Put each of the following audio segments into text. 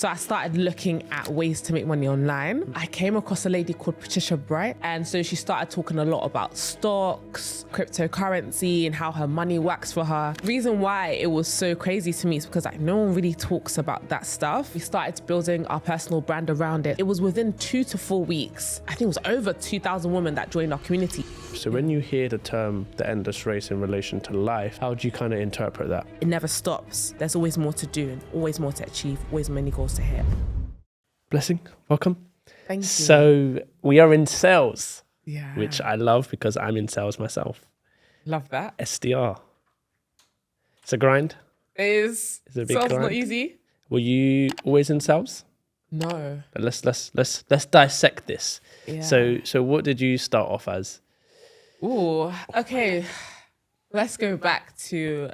So I started looking at ways to make money online. I came across a lady called Patricia Bright. And so she started talking a lot about stocks, cryptocurrency, and how her money works for her. The reason why it was so crazy to me is because no one really talks about that stuff. We started building our personal brand around it. It was within 2 to 4 weeks. I think it was over 2,000 women that joined our community. So when you hear the term the endless race in relation to life, how do you kind of interpret that? It never stops. There's always more to do, and always more to achieve, always many goals to hit. Blessing, welcome. Thank you. So we are in sales, Yeah. which I love because I'm in sales myself. Love that. SDR. It's a grind. It is. It's a big Sales grind. not easy. Were you always in sales? No. Let's dissect this. Yeah. So what did you start off as? Ooh, okay. Let's go back to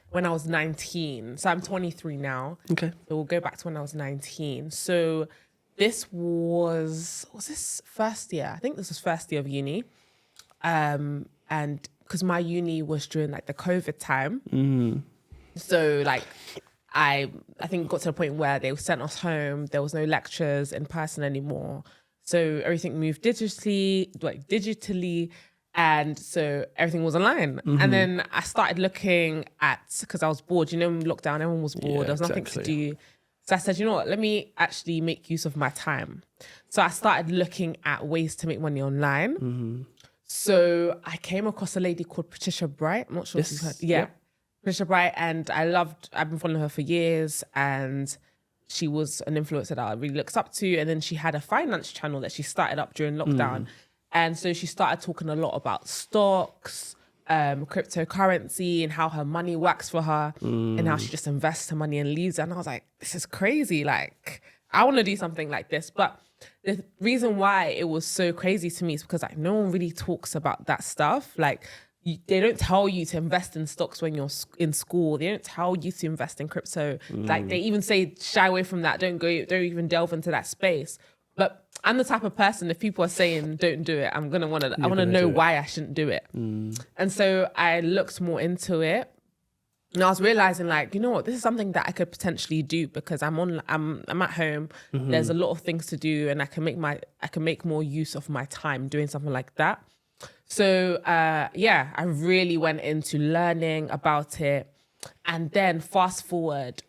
when I was 19. So I'm 23 now. Okay. So we'll go back to when I was 19. So this was this first year? I think this was first year of uni. And because my uni was during like the COVID time. So like I think got to the point where they sent us home. There was no lectures in person anymore. So everything moved digitally. And so everything was online. And then I started looking at, because I was bored, in lockdown, everyone was bored. Yeah, there was nothing to do. So I said, you know what, let me actually make use of my time. So I started looking at ways to make money online. So I came across a lady called Patricia Bright. I'm not sure if you've heard. Yeah. Patricia Bright. And I've been following her for years. And she was an influencer that I really looked up to. And then she had a finance channel that she started up during lockdown. And so she started talking a lot about stocks, cryptocurrency, and how her money works for her, and how she just invests her money and leaves it. And I was like, this is crazy. Like, I want to do something like this. But the reason why it was so crazy to me is because no one really talks about that stuff. Like, they don't tell you to invest in stocks when you're in school. They don't tell you to invest in crypto. Like, they even say shy away from that. Don't even delve into that space. But I'm the type of person, if people are saying don't do it, I want to know why I shouldn't do it. And so I looked more into it. And I was realizing, like, you know what, this is something that I could potentially do because I'm at home. There's a lot of things to do, and I can make more use of my time doing something like that. So I really went into learning about it. And then fast forward,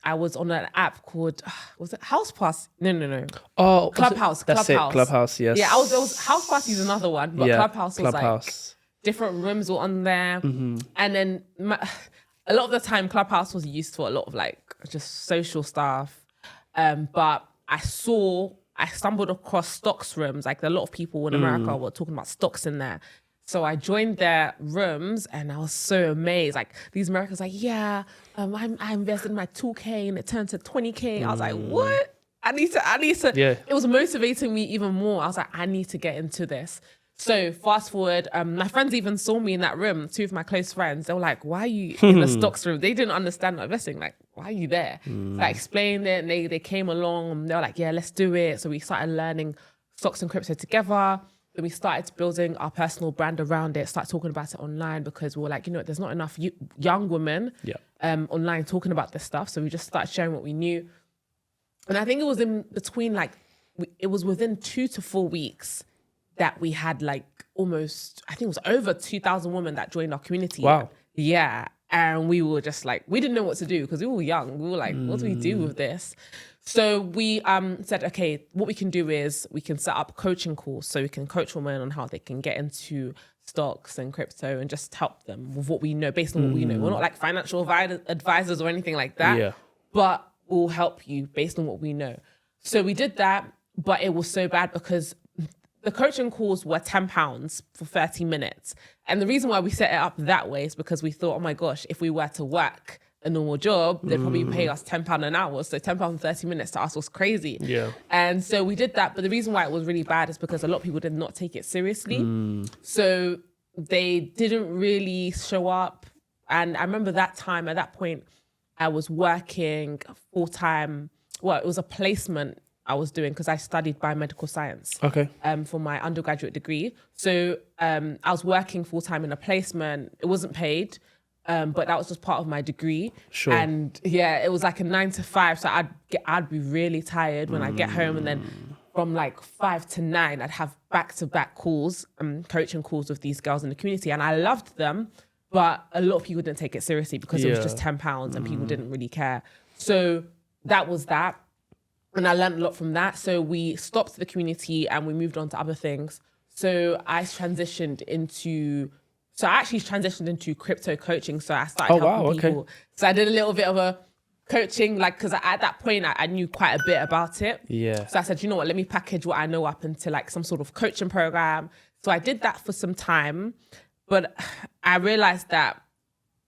I was on an app called, was it House Pass? No. Oh, Clubhouse. That's Clubhouse. it, Clubhouse, yes. Yeah, there was House Party is another one, but Clubhouse was like different rooms were on there. And then a lot of the time, Clubhouse was used for a lot of like just social stuff. But I stumbled across stocks rooms. Like a lot of people in America were talking about stocks in there. So I joined their rooms and I was so amazed. Like these Americans like, I invested my 2K and it turned to 20K. I was like, what? I need to. Yeah. It was motivating me even more. I was like, I need to get into this. So fast forward, my friends even saw me in that room, 2 of my close friends. They were like, why are you in the stocks room? They didn't understand investing. Like, why are you there? So I explained it and they came along and they were like, yeah, let's do it. So we started learning stocks and crypto together. Then we started building our personal brand around it, started talking about it online because we were like, there's not enough young women online talking about this stuff. So we just started sharing what we knew. And I think it was in between, it was within 2 to 4 weeks that we had almost, I think it was over 2,000 women that joined our community. Wow. Yeah. And we were just like, we didn't know what to do because we were young. We were like, what do we do with this? So we said, okay, what we can do is we can set up coaching calls so we can coach women on how they can get into stocks and crypto and just help them with what we know, based on what we know. We're not like financial advisors or anything like that, but we'll help you based on what we know. So we did that, but it was so bad because the coaching calls were £10 for 30 minutes. And the reason why we set it up that way is because we thought, oh my gosh, if we were to work a normal job, they'd probably pay us £10 an hour. So £10 for 30 minutes to us was crazy. Yeah. And so we did that. But the reason why it was really bad is because a lot of people did not take it seriously. So they didn't really show up. And I remember at that point, I was working full-time. Well, it was a placement I was doing because I studied biomedical science for my undergraduate degree. So I was working full-time in a placement. It wasn't paid. But that was just part of my degree. Sure. And yeah, it was like a 9 to 5. So I'd be really tired when I get home, and then from like 5 to 9, I'd have back-to-back calls, coaching calls with these girls in the community, and I loved them, but a lot of people didn't take it seriously because it was just £10 and people didn't really care. So that was that. And I learned a lot from that. So we stopped the community and we moved on to other things. So I transitioned into crypto coaching. So I started helping people. So I did a little bit of a coaching, like, because at that point I knew quite a bit about it. Yeah. So I said, you know what, let me package what I know up into like some sort of coaching program. So I did that for some time, but I realized that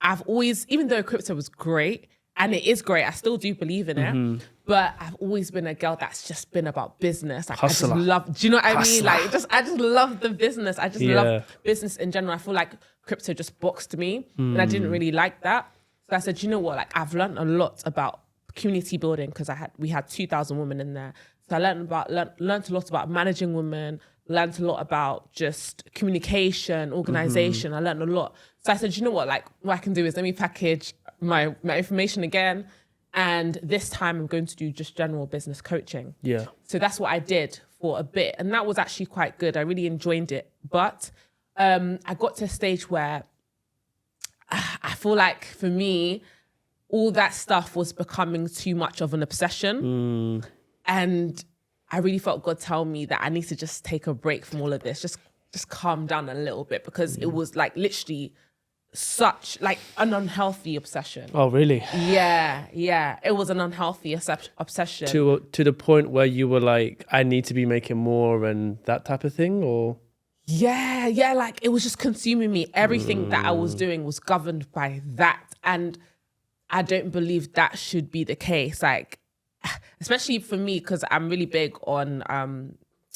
I've always, even though crypto was great, and it is great, I still do believe in it, but I've always been a girl that's just been about business. Like, Hustler. I just love, do you know what I mean? Like, I just love the business. I just love business in general. I feel like crypto just boxed me, and I didn't really like that. So I said, you know what? Like, I've learned a lot about community building because we had 2,000 women in there. So I learned a lot about managing women, learned a lot about just communication, organization. I learned a lot. So I said, you know what? Like, what I can do is let me package my information again. And this time I'm going to do just general business coaching. Yeah. So that's what I did for a bit. And that was actually quite good. I really enjoyed it. But I got to a stage where I feel like for me, all that stuff was becoming too much of an obsession. And I really felt God tell me that I need to just take a break from all of this. Just calm down a little bit, because it was like literally such like an unhealthy obsession. Oh, really? Yeah. It was an unhealthy obsession. To the point where you were like, I need to be making more and that type of thing, or? Yeah. Like, it was just consuming me. Everything that I was doing was governed by that. And I don't believe that should be the case. Like, especially for me, because I'm really big on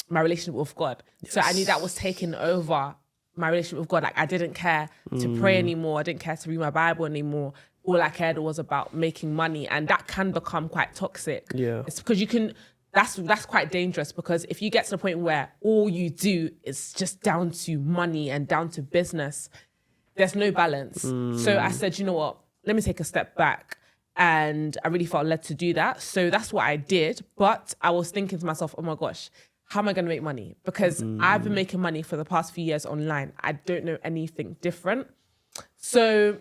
my relationship with God. Yes. So I knew that was taking over my relationship with God. Like, I didn't care to pray anymore. I didn't care to read my Bible anymore. All I cared was about making money. And that can become quite toxic. Yeah. It's because that's quite dangerous, because if you get to the point where all you do is just down to money and down to business, there's no balance. So I said, you know what, let me take a step back. And I really felt led to do that. So that's what I did. But I was thinking to myself, oh my gosh, how am I going to make money? Because I've been making money for the past few years online. I don't know anything different. So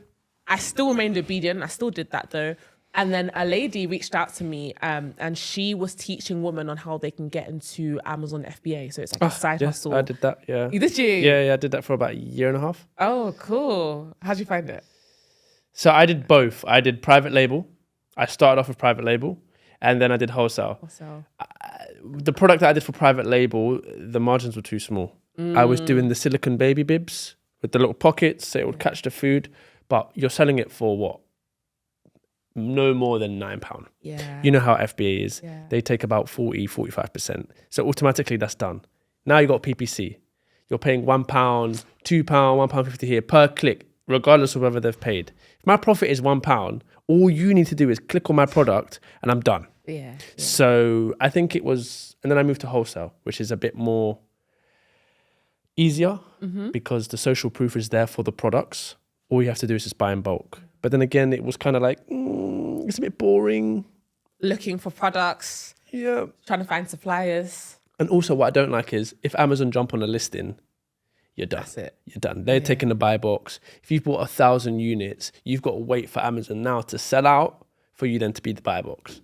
I still remained obedient. I still did that though. And then a lady reached out to me and she was teaching women on how they can get into Amazon FBA. So it's like a side hustle. I did that, yeah. Did you? Yeah, I did that for about a year and a half. Oh, cool. How'd you find it? So I did both. I did private label. I started off with private label, and then I did wholesale. The product that I did for private label, the margins were too small. I was doing the silicone baby bibs with the little pockets, so it would catch the food, but you're selling it for what? No more than £9. Yeah. You know how FBA is. Yeah. They take about 45%. So automatically that's done. Now you got PPC. You're paying £1, £2, £1.50 here per click, regardless of whether they've paid. If my profit is £1, all you need to do is click on my product and I'm done. Yeah. So I think it was, and then I moved to wholesale, which is a bit more easier because the social proof is there for the products. All you have to do is just buy in bulk. But then again, it was kind of like, it's a bit boring. Looking for products. Yeah. Trying to find suppliers. And also what I don't like is if Amazon jump on a listing, you're done. That's it. You're done. They're taking the buy box. If you've bought 1,000 units, you've got to wait for Amazon now to sell out for you then to be the buy box.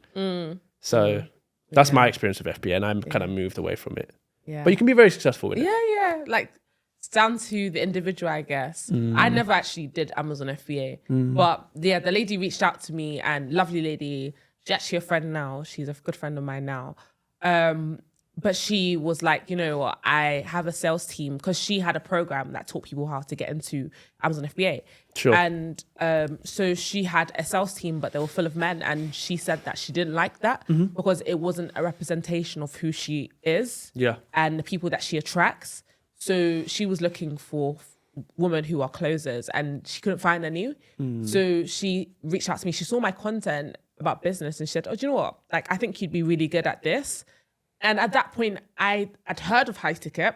So that's my experience with FBA, and I'm kind of moved away from it. Yeah. But you can be very successful with it. Yeah. Like, it's down to the individual, I guess. I never actually did Amazon FBA. But yeah, the lady reached out to me, and lovely lady. She's actually a friend now. She's a good friend of mine now. But she was like, you know what, I have a sales team, because she had a program that taught people how to get into Amazon FBA. Sure. And so she had a sales team, but they were full of men. And she said that she didn't like that because it wasn't a representation of who she is and the people that she attracts. So she was looking for women who are closers, and she couldn't find any. So she reached out to me. She saw my content about business and she said, oh, do you know what? Like, I think you'd be really good at this. And at that point, I'd heard of high ticket,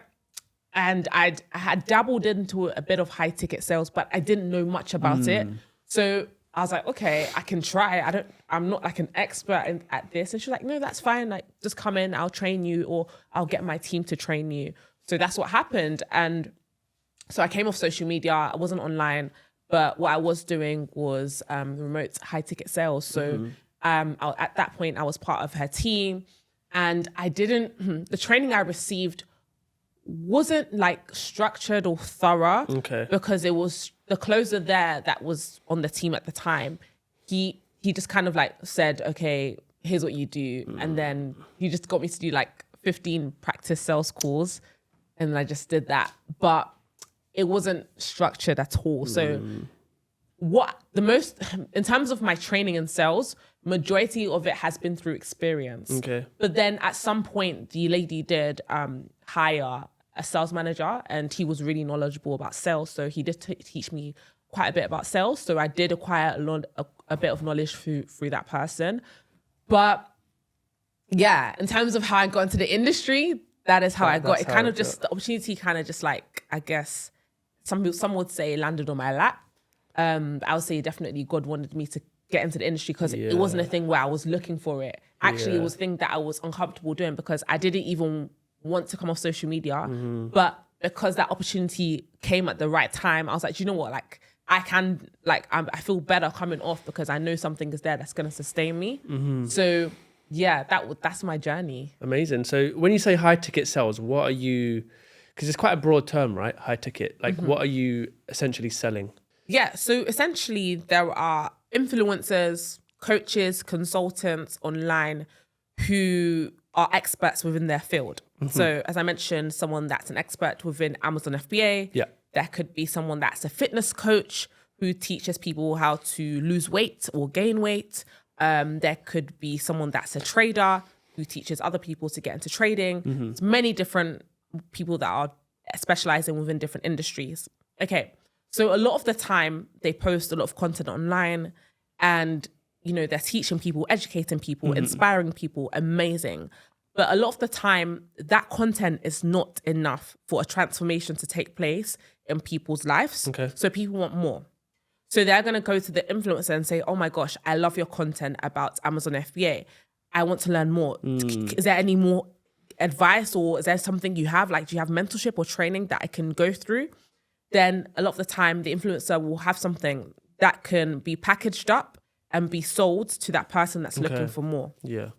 and I had dabbled into a bit of high ticket sales, but I didn't know much about it. So I was like, okay, I can try. I'm not like an expert at this. And she's like, no, that's fine. Like, just come in, I'll train you, or I'll get my team to train you. So that's what happened. And so I came off social media. I wasn't online, but what I was doing was remote high ticket sales. So at that point, I was part of her team, and the training I received wasn't like structured or thorough, because it was the closer there that was on the team at the time. He just kind of like said, okay, here's what you do. And then he just got me to do like 15 practice sales calls. And then I just did that. But it wasn't structured at all. So in terms of my training in sales, majority of it has been through experience. But then at some point, the lady did hire a sales manager, and he was really knowledgeable about sales. So he did teach me quite a bit about sales. So I did acquire a bit of knowledge through that person. But yeah, in terms of how I got into the industry, that is how I got it. Kind of just the opportunity kind of just like, I guess some would say landed on my lap. I would say definitely God wanted me to get into the industry, because it wasn't a thing where I was looking for it. Actually, it was a thing that I was uncomfortable doing, because I didn't even want to come off social media. But because that opportunity came at the right time, I was like, do you know what? Like, I feel better coming off, because I know something is there that's going to sustain me. So yeah, that's my journey. Amazing. So when you say high ticket sales, what are you, because it's quite a broad term, right? High ticket. Like, what are you essentially selling? Yeah. So essentially there are influencers, coaches, consultants online who are experts within their field. So as I mentioned, someone that's an expert within Amazon FBA. Yeah. There could be someone that's a fitness coach who teaches people how to lose weight or gain weight. There could be someone that's a trader who teaches other people to get into trading. There's many different people that are specializing within different industries. Okay. So a lot of the time they post a lot of content online, and they're teaching people, educating people, inspiring people, amazing. But a lot of the time, that content is not enough for a transformation to take place in people's lives. So people want more. So they're going to go to the influencer and say, oh my gosh, I love your content about Amazon FBA. I want to learn more. Is there any more advice, or is there something you have? Like, do you have mentorship or training that I can go through? Then a lot of the time, the influencer will have something that can be packaged up and be sold to that person that's looking for more. Yeah.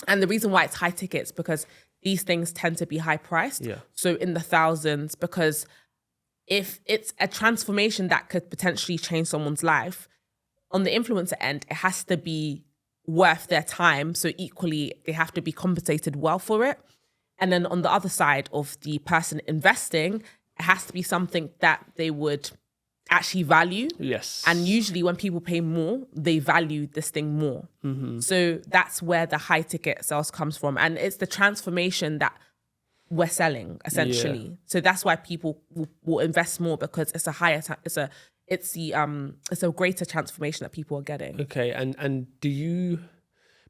And the reason why it's high tickets, because these things tend to be high priced. So in the thousands, because if it's a transformation that could potentially change someone's life, on the influencer end, it has to be worth their time. So equally, they have to be compensated well for it. And then on the other side of the person investing, it has to be something that they would actually value. Yes. And usually when people pay more, they value this thing more. So that's where the high ticket sales comes from. And it's the transformation that we're selling, essentially. So that's why people will invest more, because it's a higher, it's a greater transformation that people are getting. Okay. And do you,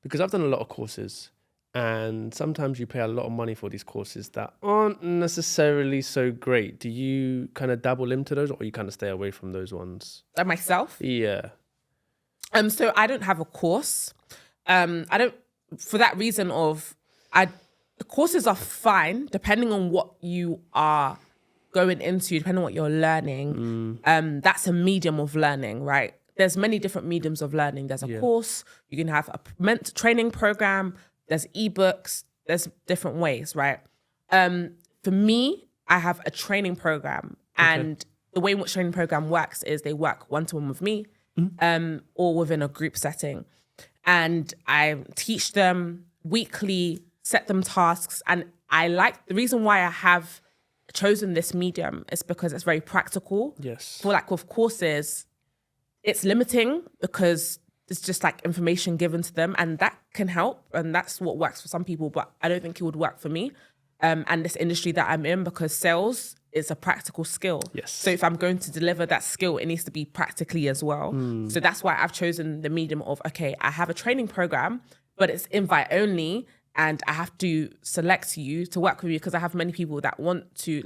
because I've done a lot of courses, and sometimes you pay a lot of money for these courses that aren't necessarily so great. Do you kind of dabble into those, or you kind of stay away from those ones? Myself? Yeah. So I don't have a course. I don't, for that reason of, the courses are fine depending on what you are going into, depending on what you're learning. That's a medium of learning, right? There's many different mediums of learning. There's a course, you can have a training program, there's ebooks, there's different ways, right? For me, I have a training program, and the way in which training program works is they work one-to-one with me, or within a group setting. And I teach them weekly, set them tasks. And the reason why I have chosen this medium is because it's very practical. Yes. For like with courses, it's limiting because it's just like information given to them, and that can help. And that's what works for some people, but I don't think it would work for me. And this industry that I'm in, because sales is a practical skill. Yes. So if I'm going to deliver that skill, it needs to be practically as well. So that's why I've chosen the medium of, okay, I have a training program, but it's invite only. and I have to select you to work with you because I have many people that want to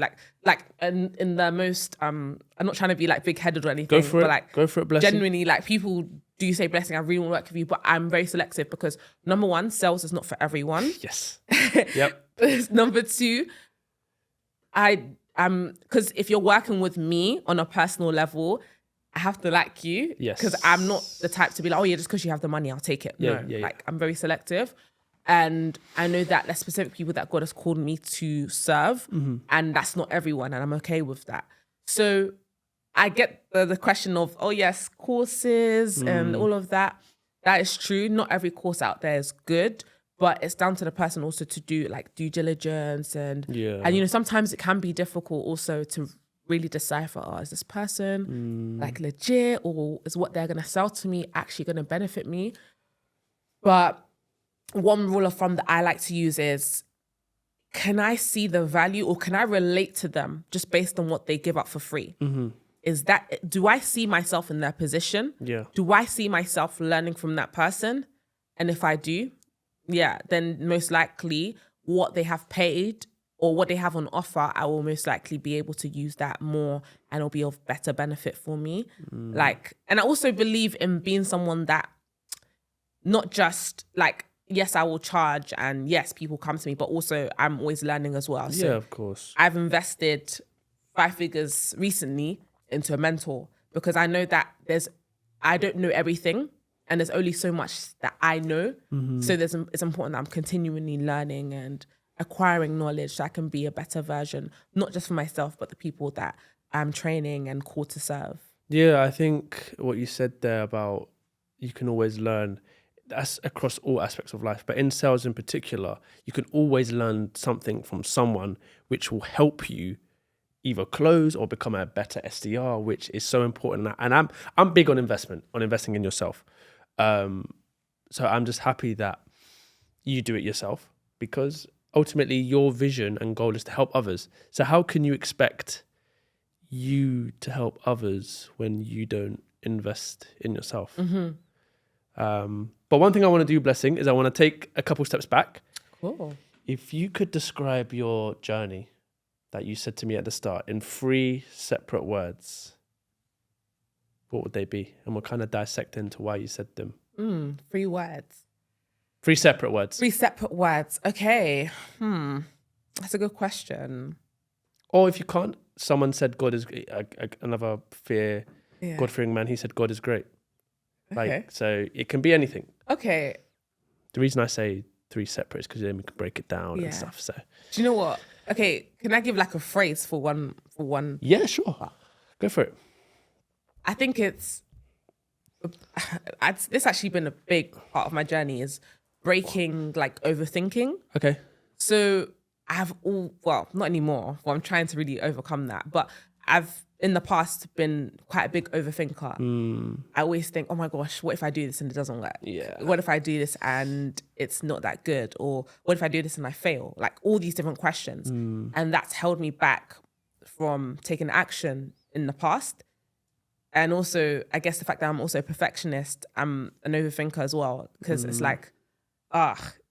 in the most I'm not trying to be like big headed or anything. Go for it, blessing. Genuinely, like people do say blessing, I really want to work with you, but I'm very selective because number one, sales is not for everyone. Yes. Yep. Number two, because if you're working with me on a personal level, I have to like you. Yes. Because I'm not the type to be like, oh yeah, just because you have the money, I'll take it. No, I'm very selective. And I know that there's specific people that God has called me to serve, and that's not everyone, and I'm okay with that. So I get the question of, oh yes, courses and all of that. That is true. Not every course out there is good, but it's down to the person also to do like due diligence and sometimes it can be difficult also to really decipher, is this person like legit, or is what they're going to sell to me actually going to benefit me? But one rule of thumb that I like to use is, can I see the value or can I relate to them just based on what they give up for free? Do I see myself in their position? Yeah. Do I see myself learning from that person? And if I do, then most likely what they have paid or what they have on offer, I will most likely be able to use that more and it'll be of better benefit for me. And I also believe in being someone that not just like, yes, I will charge and yes, people come to me, but also I'm always learning as well. So of course. I've invested 5 figures recently into a mentor because I know that I don't know everything and there's only so much that I know. So it's important that I'm continually learning and acquiring knowledge so I can be a better version, not just for myself, but the people that I'm training and called to serve. Yeah, I think what you said there about you can always learn, that's across all aspects of life. But in sales in particular, you can always learn something from someone which will help you either close or become a better SDR, which is so important. And I'm big on investing in yourself. So I'm just happy that you do it yourself because ultimately your vision and goal is to help others. So how can you expect you to help others when you don't invest in yourself? But one thing I want to do, Blessing, is I want to take a couple steps back. Cool. If you could describe your journey that you said to me at the start in 3 separate words, what would they be? And we'll kind of dissect into why you said them. 3 words. 3 separate words. 3 separate words. Okay. That's a good question. Or if you can't, someone said God is another God-fearing man. He said God is great. Okay. So it can be anything. Okay. The reason I say 3 separate is because then we can break it down and stuff. So do you know what? Okay, can I give like a phrase for one? Yeah, sure. Go for it. I think this actually been a big part of my journey is breaking like overthinking. Okay. So I have not anymore. Well, I'm trying to really overcome that. But I've in the past been quite a big overthinker. I always think, oh my gosh, what if I do this and it doesn't work? Yeah. What if I do this and it's not that good? Or what if I do this and I fail? Like all these different questions. And that's held me back from taking action in the past. And also, I guess the fact that I'm also a perfectionist, I'm an overthinker as well. Because it's like,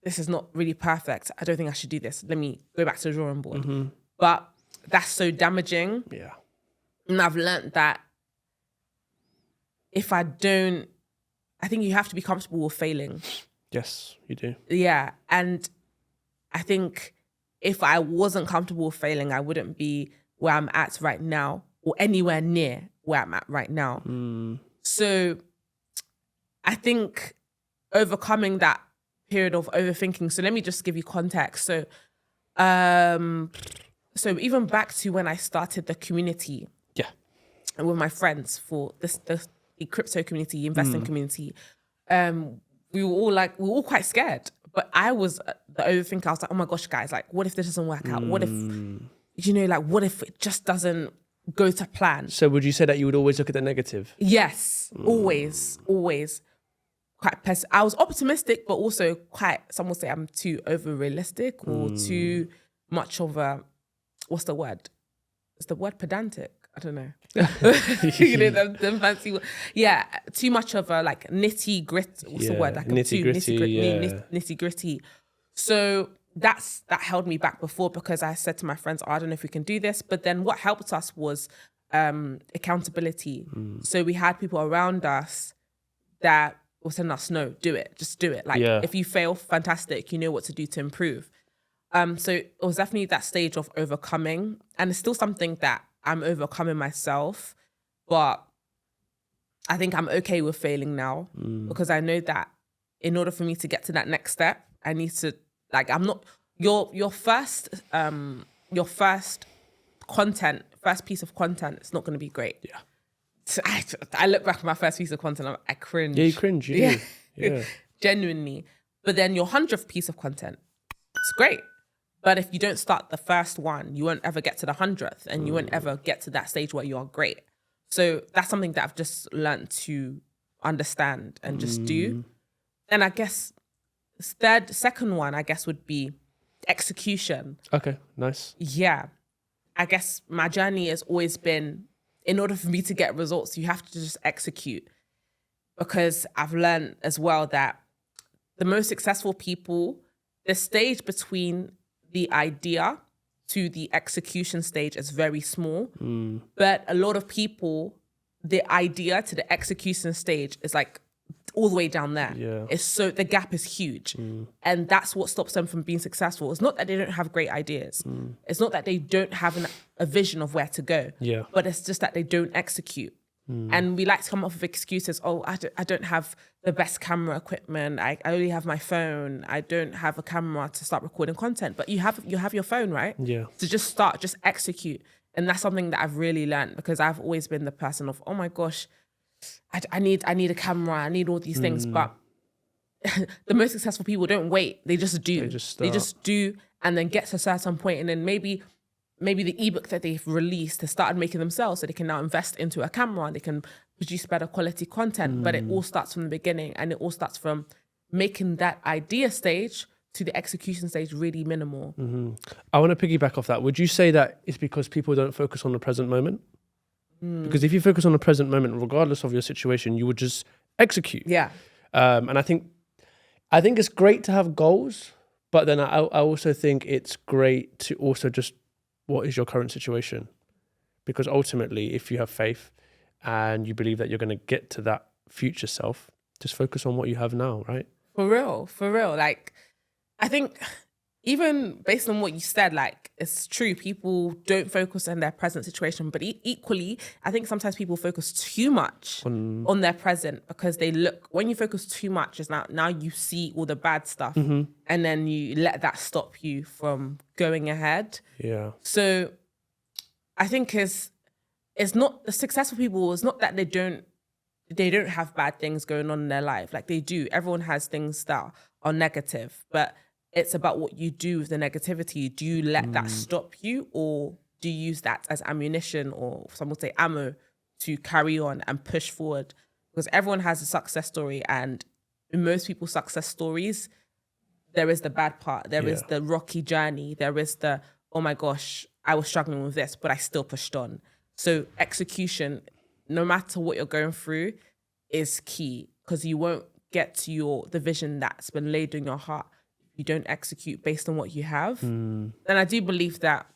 this is not really perfect. I don't think I should do this. Let me go back to the drawing board. But that's so damaging. Yeah. And I've learned that if I think you have to be comfortable with failing. Yes, you do. Yeah. And I think if I wasn't comfortable with failing, I wouldn't be where I'm at right now or anywhere near where I'm at right now. So I think overcoming that period of overthinking. So let me just give you context. So even back to when I started the community, with my friends for the crypto community, investing community, we were all quite scared. But I was the overthinker. I was like, oh my gosh, guys, like, what if this doesn't work out? What if, what if it just doesn't go to plan? So would you say that you would always look at the negative? Yes, always. Quite I was optimistic, but also quite, some would say I'm too over-realistic or too much of a, what's the word? Is the word pedantic? I don't know. Them fancy words. Yeah, too much of a like nitty gritty. What's the word? Like nitty gritty. Nitty gritty. So that held me back before, because I said to my friends, I don't know if we can do this. But then what helped us was accountability. So we had people around us that were telling us, no, do it, just do it. Like if you fail, fantastic, you know what to do to improve. So it was definitely that stage of overcoming, and it's still something that I'm overcoming myself, but I think I'm okay with failing now, because I know that in order for me to get to that next step, I need to, like, I'm not your first first piece of content. It's not going to be great. Yeah. So I look back at my first piece of content, I cringe. Yeah, you cringe. You do. Yeah. Genuinely. But then your 100th piece of content, it's great. But if you don't start the first one, you won't ever get to the 100th, and you won't ever get to that stage where you are great. So that's something that I've just learned to understand and just do. And I guess second one, I guess, would be execution. Okay, nice. Yeah. I guess my journey has always been, in order for me to get results, you have to just execute. Because I've learned as well that the most successful people, the stage between the idea to the execution stage is very small. But a lot of people, the idea to the execution stage is like all the way down there. Yeah. It's so, the gap is huge. And that's what stops them from being successful. It's not that they don't have great ideas. It's not that they don't have a vision of where to go. Yeah. But it's just that they don't execute. And we like to come up with excuses. Oh, I don't have the best camera equipment. I only have my phone. I don't have a camera to start recording content. But you have your phone, right? Yeah. So just execute. And that's something that I've really learned, because I've always been the person of, oh my gosh, I need a camera. I need all these things. But the most successful people don't wait. They just do. They just do, and then get to a certain point, and then maybe the ebook that they've released has started making themselves, so they can now invest into a camera, they can produce better quality content. But it all starts from the beginning, and it all starts from making that idea stage to the execution stage really minimal. I want to piggyback off that. Would you say that it's because people don't focus on the present moment? Because if you focus on the present moment, regardless of your situation, you would just execute. Yeah. And I think it's great to have goals, but then I also think it's great to also just, what is your current situation? Because ultimately, if you have faith and you believe that you're going to get to that future self, just focus on what you have now, right? For real. Like, I think even based on what you said, like, it's true, people don't focus on their present situation, but equally, I think sometimes people focus too much on their present, because when you focus too much, is now you see all the bad stuff, and then you let that stop you from going ahead. Yeah. So I think it's not, the successful people, it's not that they don't have bad things going on in their life. Like, they do. Everyone has things that are negative, but it's about what you do with the negativity. Do you let that stop you, or do you use that as ammunition, or some would say ammo, to carry on and push forward? Because everyone has a success story, and in most people's success stories, there is the bad part. There is the rocky journey. There is the, oh my gosh, I was struggling with this, but I still pushed on. So execution, no matter what you're going through, is key, because you won't get to the vision that's been laid in your heart you don't execute based on what you have. And I do believe that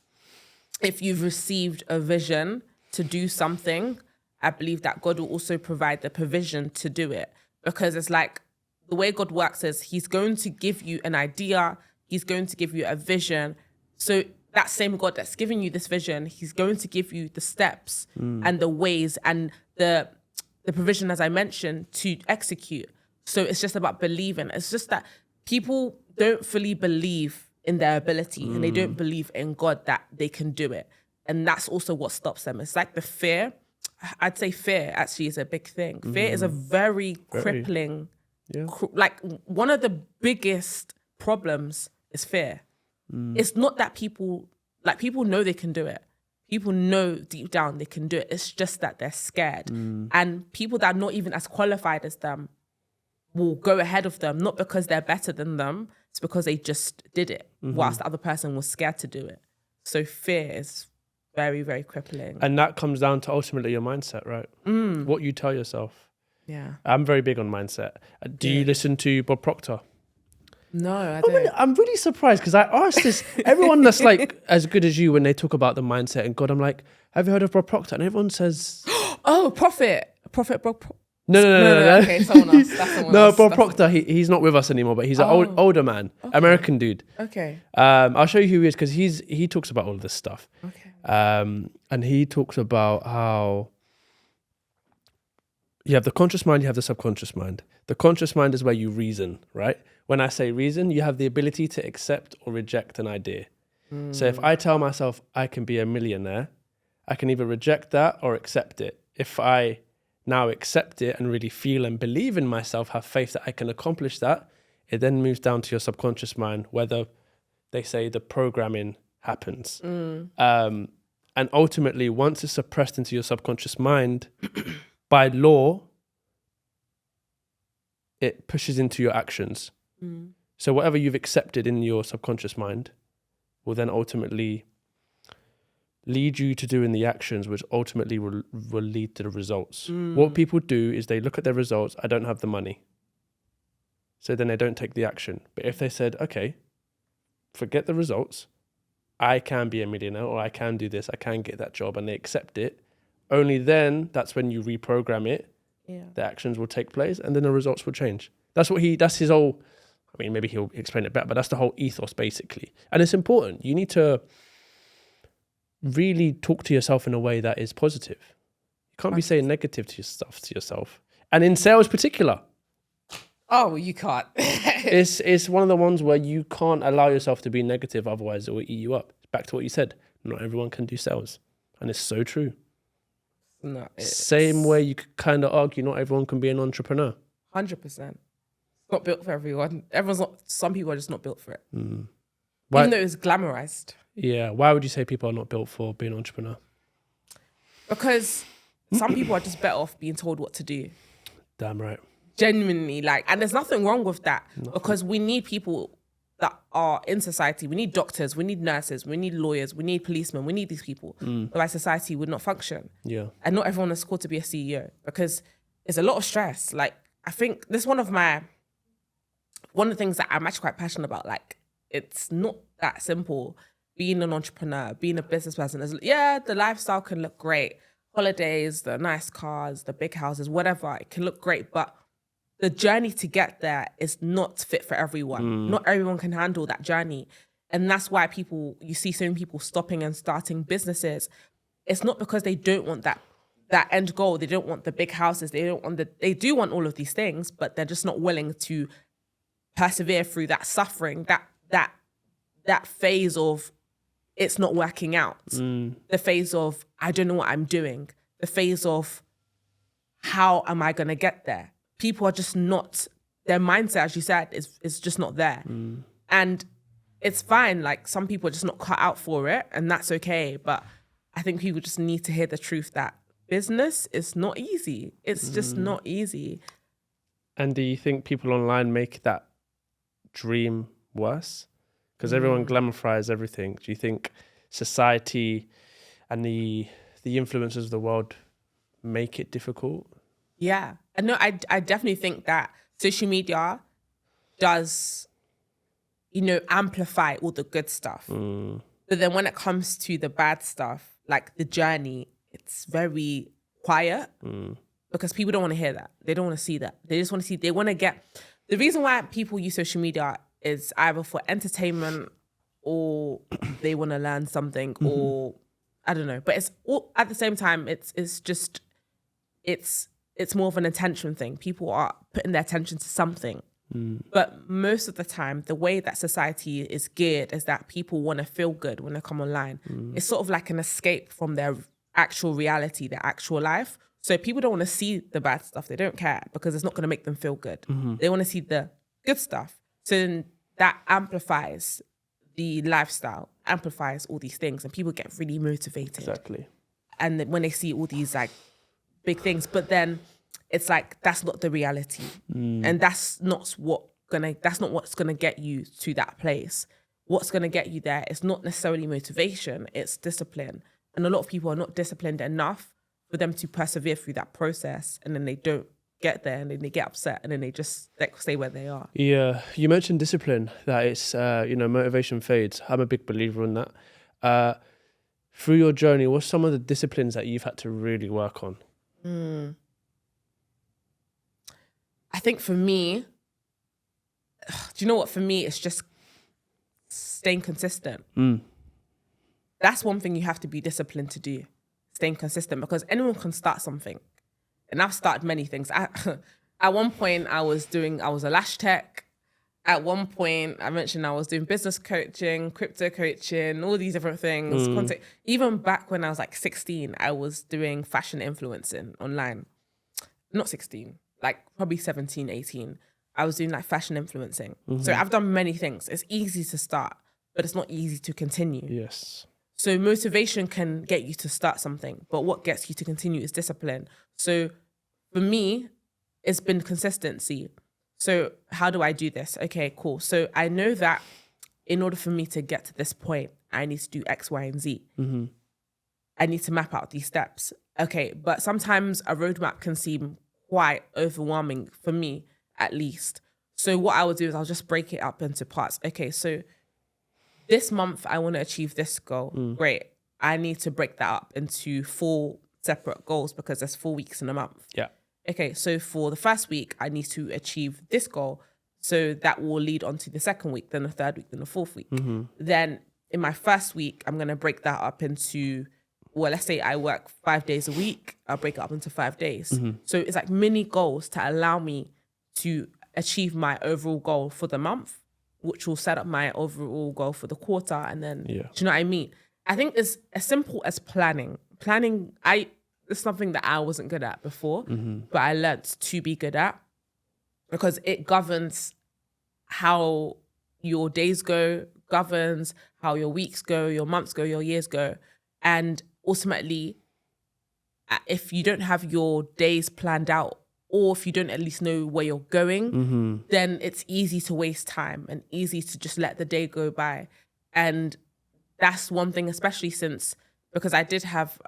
if you've received a vision to do something, I believe that God will also provide the provision to do it. Because it's like, the way God works is he's going to give you an idea, he's going to give you a vision. So that same God that's giving you this vision, he's going to give you the steps and the ways and the provision, as I mentioned, to execute. So it's just about believing. It's just that people don't fully believe in their ability and they don't believe in God that they can do it. And that's also what stops them. It's like the fear. I'd say fear actually is a big thing. Fear is a very crippling, like one of the biggest problems is fear. It's not that people know they can do it. People know deep down they can do it. It's just that they're scared. And people that are not even as qualified as them will go ahead of them, not because they're better than them, it's because they just did it, whilst the other person was scared to do it. So fear is very, very crippling. And that comes down to ultimately your mindset, right? What you tell yourself. Yeah. I'm very big on mindset. Do you listen to Bob Proctor? No, I don't. I'm really surprised because I asked this everyone that's like as good as you when they talk about the mindset and God. I'm like, have you heard of Bob Proctor? And everyone says, Oh, Prophet Bob. no. Okay, someone else. That's someone No, else. Bob Proctor. He's not with us anymore, but he's an older man, American dude. Okay. I'll show you who he is because he talks about all of this stuff. Okay. And he talks about how you have the conscious mind, you have the subconscious mind. The conscious mind is where you reason, right? When I say reason, you have the ability to accept or reject an idea. So if I tell myself I can be a millionaire, I can either reject that or accept it. If I now accept it and really feel and believe in myself, have faith that I can accomplish that, it then moves down to your subconscious mind, whether they say the programming happens. And ultimately, once it's suppressed into your subconscious mind, by law, it pushes into your actions. So whatever you've accepted in your subconscious mind will then ultimately lead you to doing the actions, which ultimately will lead to the results. What people do is they look at their results. I don't have the money. So then they don't take the action. But if they said, okay, forget the results, I can be a millionaire, or I can do this, I can get that job, and they accept it, only then that's when you reprogram it. The actions will take place and then the results will change. That's his whole, I mean, maybe he'll explain it better, but that's the whole ethos basically. And it's important. You need to really talk to yourself in a way that is positive. You can't be saying negative to yourself. And in sales particular. Oh, you can't. It's one of the ones where you can't allow yourself to be negative, otherwise it will eat you up. Back to what you said. Not everyone can do sales. And it's so true. No, Same way you could kind of argue not everyone can be an entrepreneur. 100%. Not built for everyone. Some people are just not built for it. Why, Even though it's glamorized. Yeah. Why would you say people are not built for being an entrepreneur? Because some people are just better off being told what to do. Damn right. Genuinely, and there's nothing wrong with that. Because we need people that are in society. We need doctors, we need nurses, we need lawyers, we need policemen, we need these people. Otherwise society would not function. Yeah. And not everyone is called to be a CEO because it's a lot of stress. I think this is one of the things that I'm actually quite passionate about. It's not that simple. Being an entrepreneur, being a business person, the lifestyle can look great. Holidays, the nice cars, the big houses, whatever, it can look great, but the journey to get there is not fit for everyone. Not everyone can handle that journey. And that's why you see so many people stopping and starting businesses. It's not because they don't want that end goal. They don't want the big houses. They do want all of these things, but they're just not willing to persevere through that suffering, that phase of it's not working out. The phase of I don't know what I'm doing. The phase of how am I going to get there? People are just not, their mindset, as you said, is just not there. And it's fine. Some people are just not cut out for it, and that's okay. But I think people just need to hear the truth that business is not easy. It's just not easy. And do you think people online make that dream worse? Because everyone glamorizes everything. Do you think society and the influences of the world make it difficult? Yeah. No, I definitely think that social media does, amplify all the good stuff. But then when it comes to the bad stuff, the journey, it's very quiet because people don't want to hear that. They don't want to see that. They just want to see, the reason why people use social media is either for entertainment or they want to learn something or I don't know. But it's all at the same time, it's more of an attention thing. People are putting their attention to something. But most of the time, the way that society is geared is that people want to feel good when they come online. It's sort of like an escape from their actual reality, their actual life. So people don't want to see the bad stuff. They don't care because it's not going to make them feel good. They want to see the good stuff. So then that amplifies the lifestyle, amplifies all these things, and people get really motivated. Exactly. And then when they see all these big things, but then it's that's not the reality, and that's not what's gonna get you to that place. What's gonna get you there is not necessarily motivation; it's discipline. And a lot of people are not disciplined enough for them to persevere through that process, and then they don't get there and then they get upset and then they just stay where they are. Yeah, you mentioned discipline, that it's, motivation fades. I'm a big believer in that. Through your journey, what's some of the disciplines that you've had to really work on? I think for me, do you know what? For me, it's just staying consistent. That's one thing you have to be disciplined to do, staying consistent, because anyone can start something. And I've started many things. At one point, I was a lash tech. At one point, I mentioned I was doing business coaching, crypto coaching, all these different things. Content. Even back when I was like 16, I was doing fashion influencing online. Not 16, like probably 17, 18. I was doing like fashion influencing. So I've done many things. It's easy to start, but it's not easy to continue. Yes. So motivation can get you to start something, but what gets you to continue is discipline. So for me, it's been consistency. So how do I do this? Okay, cool. So I know that in order for me to get to this point, I need to do X, Y, and Z. I need to map out these steps. Okay, but sometimes a roadmap can seem quite overwhelming for me, at least. So what I would do is I'll just break it up into parts. Okay, so this month I want to achieve this goal. Great. I need to break that up into 4 separate goals because there's 4 weeks in a month. Yeah. Okay, so for the first week, I need to achieve this goal. So that will lead on to the second week, then the third week, then the fourth week. Then in my first week, I'm going to break that up into, well, let's say I work 5 days a week. I'll break it up into 5 days. So it's like mini goals to allow me to achieve my overall goal for the month, which will set up my overall goal for the quarter. And then, do you know what I mean? I think it's as simple as planning. Planning, it's something that I wasn't good at before, but I learned to be good at because it governs how your days go, governs how your weeks go, your months go, your years go. And ultimately, if you don't have your days planned out, or if you don't at least know where you're going, then it's easy to waste time and easy to just let the day go by. And that's one thing, especially because I did have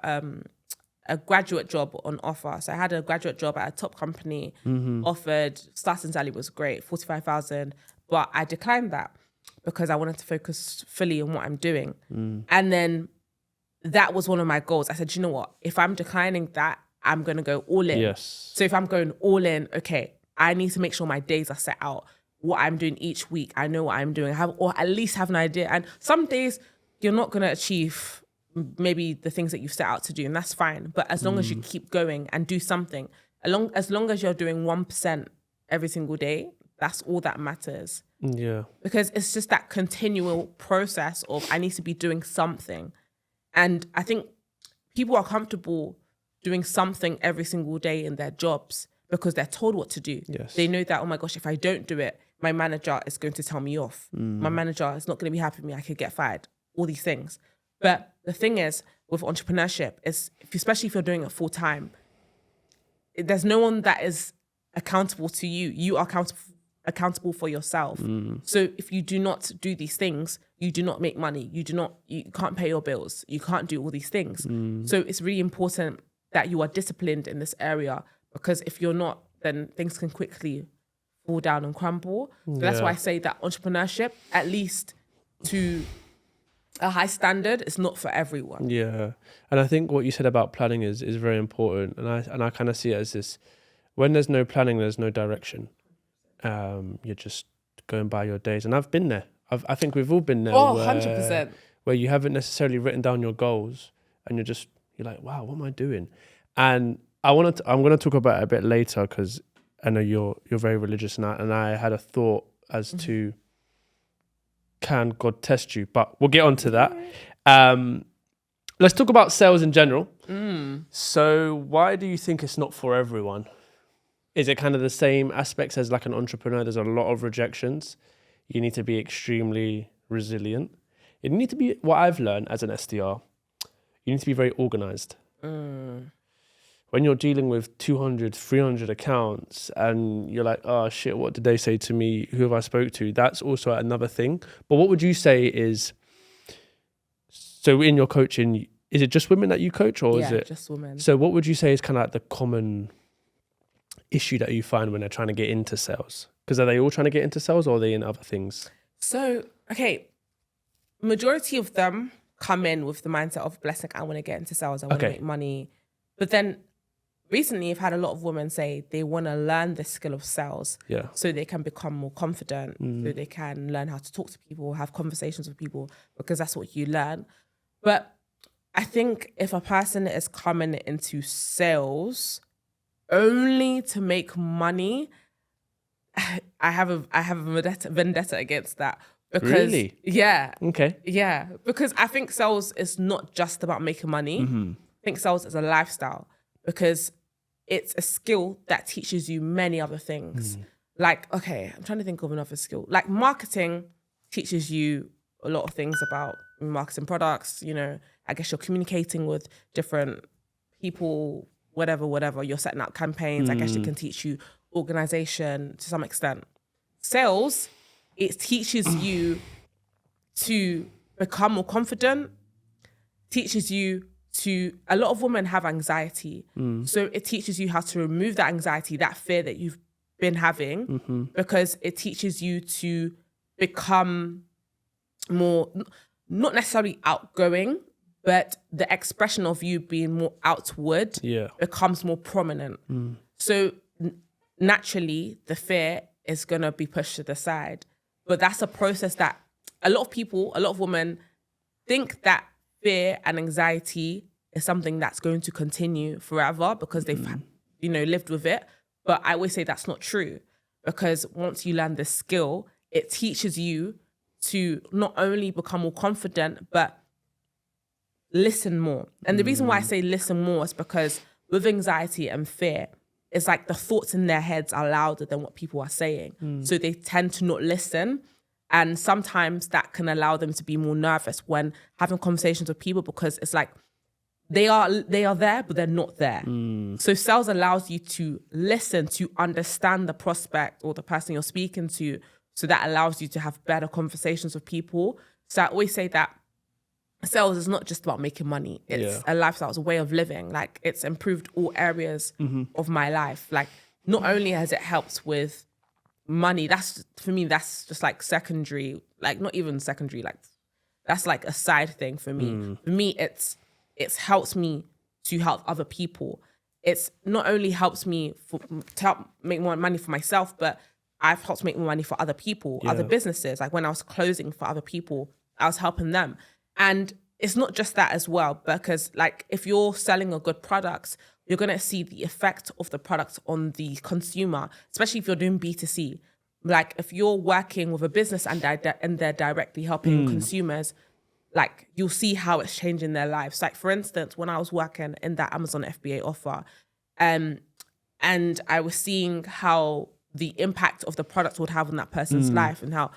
a graduate job on offer. So I had a graduate job at a top company, offered, starting salary was great, 45,000, but I declined that because I wanted to focus fully on what I'm doing. And then that was one of my goals. I said, you know what, if I'm declining that, I'm going to go all in. Yes. So if I'm going all in, okay, I need to make sure my days are set out, what I'm doing each week. I know what I'm doing, or at least have an idea. And some days you're not going to achieve maybe the things that you've set out to do, and that's fine. But as long as you keep going and do something, as long as you're doing 1% every single day, that's all that matters. Yeah. Because it's just that continual process of I need to be doing something. And I think people are comfortable doing something every single day in their jobs because they're told what to do. Yes. They know that, oh my gosh, if I don't do it, my manager is going to tell me off. My manager is not going to be happy with me. I could get fired. All these things. But the thing is, with entrepreneurship, especially if you're doing it full time, there's no one that is accountable to you. You are accountable for yourself. So if you do not do these things, you do not make money. You can't pay your bills. You can't do all these things. So it's really important that you are disciplined in this area, because if you're not, then things can quickly fall down and crumble. So that's why I say that entrepreneurship, at least to a high standard, is not for everyone. Yeah. And I think what you said about planning is very important. And I kind of see it as this, when there's no planning, there's no direction. You're just going by your days. And I've been there. I think we've all been there. Oh, 100%. Where you haven't necessarily written down your goals and you're like, wow, what am I doing? And I'm going to talk about it a bit later because I know you're very religious, and I had a thought as to, can God test you? But we'll get on to that. Let's talk about sales in general. So why do you think it's not for everyone? Is it kind of the same aspects as like an entrepreneur? There's a lot of rejections. You need to be extremely resilient. You need to be, what I've learned as an SDR, you need to be very organized. When you're dealing with 200, 300 accounts and you're like, oh shit, what did they say to me? Who have I spoke to? That's also another thing. But what would you say is, so in your coaching, is it just women that you coach, or is it just women? So what would you say is kind of like the common issue that you find when they're trying to get into sales? Because are they all trying to get into sales, or are they in other things? So, okay, majority of them come in with the mindset of, blessing, I want to get into sales, I want to make money. But then recently I've had a lot of women say they want to learn the skill of sales so they can become more confident, so they can learn how to talk to people, have conversations with people, because that's what you learn. But I think if a person is coming into sales only to make money, I have a vendetta against that. Because, really? Yeah. Okay. Yeah. Because I think sales is not just about making money. I think sales is a lifestyle, because it's a skill that teaches you many other things. Like, okay, I'm trying to think of another skill. Like marketing teaches you a lot of things about marketing products. You know, I guess you're communicating with different people, whatever. You're setting up campaigns. I guess it can teach you organization to some extent. Sales, it teaches you to become more confident, teaches you to, a lot of women have anxiety. So it teaches you how to remove that anxiety, that fear that you've been having, because it teaches you to become more, not necessarily outgoing, but the expression of you being more outward becomes more prominent. So naturally, the fear is going to be pushed to the side. But that's a process that a lot of women think that fear and anxiety is something that's going to continue forever because they've, lived with it. But I always say that's not true, because once you learn the skill, it teaches you to not only become more confident, but listen more. And the reason why I say listen more is because with anxiety and fear, it's like the thoughts in their heads are louder than what people are saying. So they tend to not listen. And sometimes that can allow them to be more nervous when having conversations with people, because it's like they are there, but they're not there. So sales allows you to listen, to understand the prospect or the person you're speaking to. So that allows you to have better conversations with people. So I always say that sales is not just about making money. It's a lifestyle, it's a way of living. Like, it's improved all areas of my life. Like, not only has it helped with money, for me, that's just like secondary, like not even secondary, like that's like a side thing for me. For me, it's helped me to help other people. It's not only helps me to help make more money for myself, but I've helped make more money for other people, other businesses. Like when I was closing for other people, I was helping them. And it's not just that as well, because like if you're selling a good product, you're going to see the effect of the product on the consumer, especially if you're doing B2C. Like if you're working with a business and they're directly helping consumers, like you'll see how it's changing their lives. Like for instance, when I was working in that Amazon FBA offer, and I was seeing how the impact of the product would have on that person's life, and how,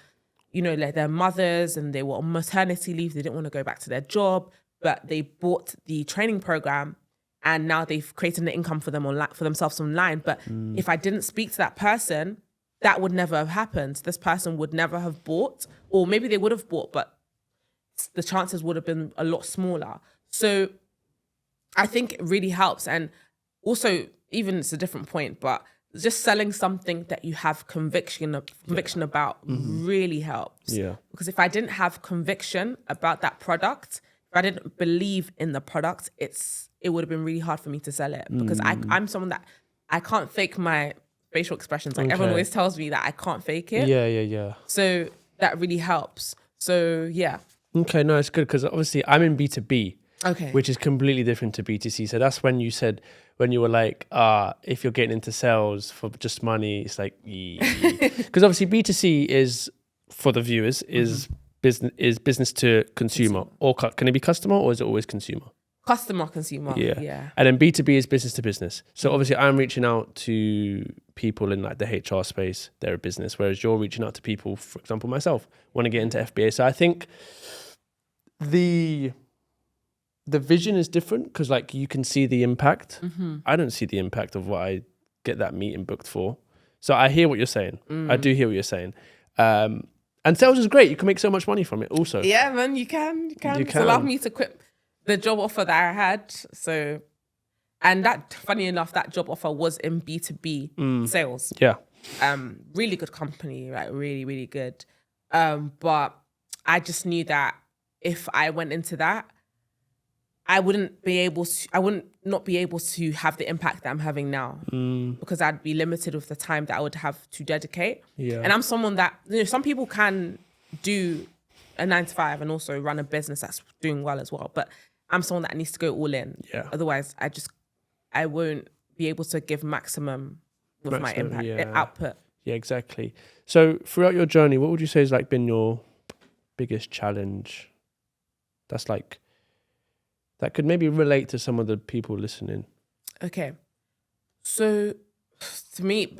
like they're mothers and they were on maternity leave. They didn't want to go back to their job, but they bought the training program and now they've created an income for themselves online. But if I didn't speak to that person, that would never have happened. This person would never have bought, or maybe they would have bought, but the chances would have been a lot smaller. So I think it really helps. And also, even it's a different point, but just selling something that you have conviction about really helps. Yeah. Because if I didn't have conviction about that product, if I didn't believe in the product, it would have been really hard for me to sell it, because I'm someone that I can't fake my facial expressions. Like everyone always tells me that I can't fake it. Yeah. So that really helps. So yeah. Okay, no, it's good, because obviously I'm in B2B. Okay. Which is completely different to B2C. So that's when you were like, if you're getting into sales for just money, it's like, because obviously B2C is, for the viewers, is business to consumer. Or can it be customer, or is it always consumer? Customer, consumer. Yeah. And then B2B is business to business. So obviously I'm reaching out to people in like the HR space, they're a business, whereas you're reaching out to people, for example, myself, want to get into FBA. So I think the vision is different, because like you can see the impact. I don't see the impact of what I get that meeting booked for. So I hear what you're saying. I do hear what you're saying. And sales is great. You can make so much money from it also. Yeah, man, you can. It's allowed me to quit the job offer that I had. So And that, funny enough, that job offer was in B2B sales. Yeah. Really good company, like really, really good. But I just knew that if I went into that, I wouldn't not be able to have the impact that I'm having now because I'd be limited with the time that I would have to dedicate. Yeah. And I'm someone that, some people can do a 9 to 5 and also run a business that's doing well as well. But I'm someone that needs to go all in. Yeah. Otherwise, I won't be able to give maximum with my impact output. Yeah, exactly. So throughout your journey, what would you say has like been your biggest challenge? That's like, that could maybe relate to some of the people listening. Okay. So to me,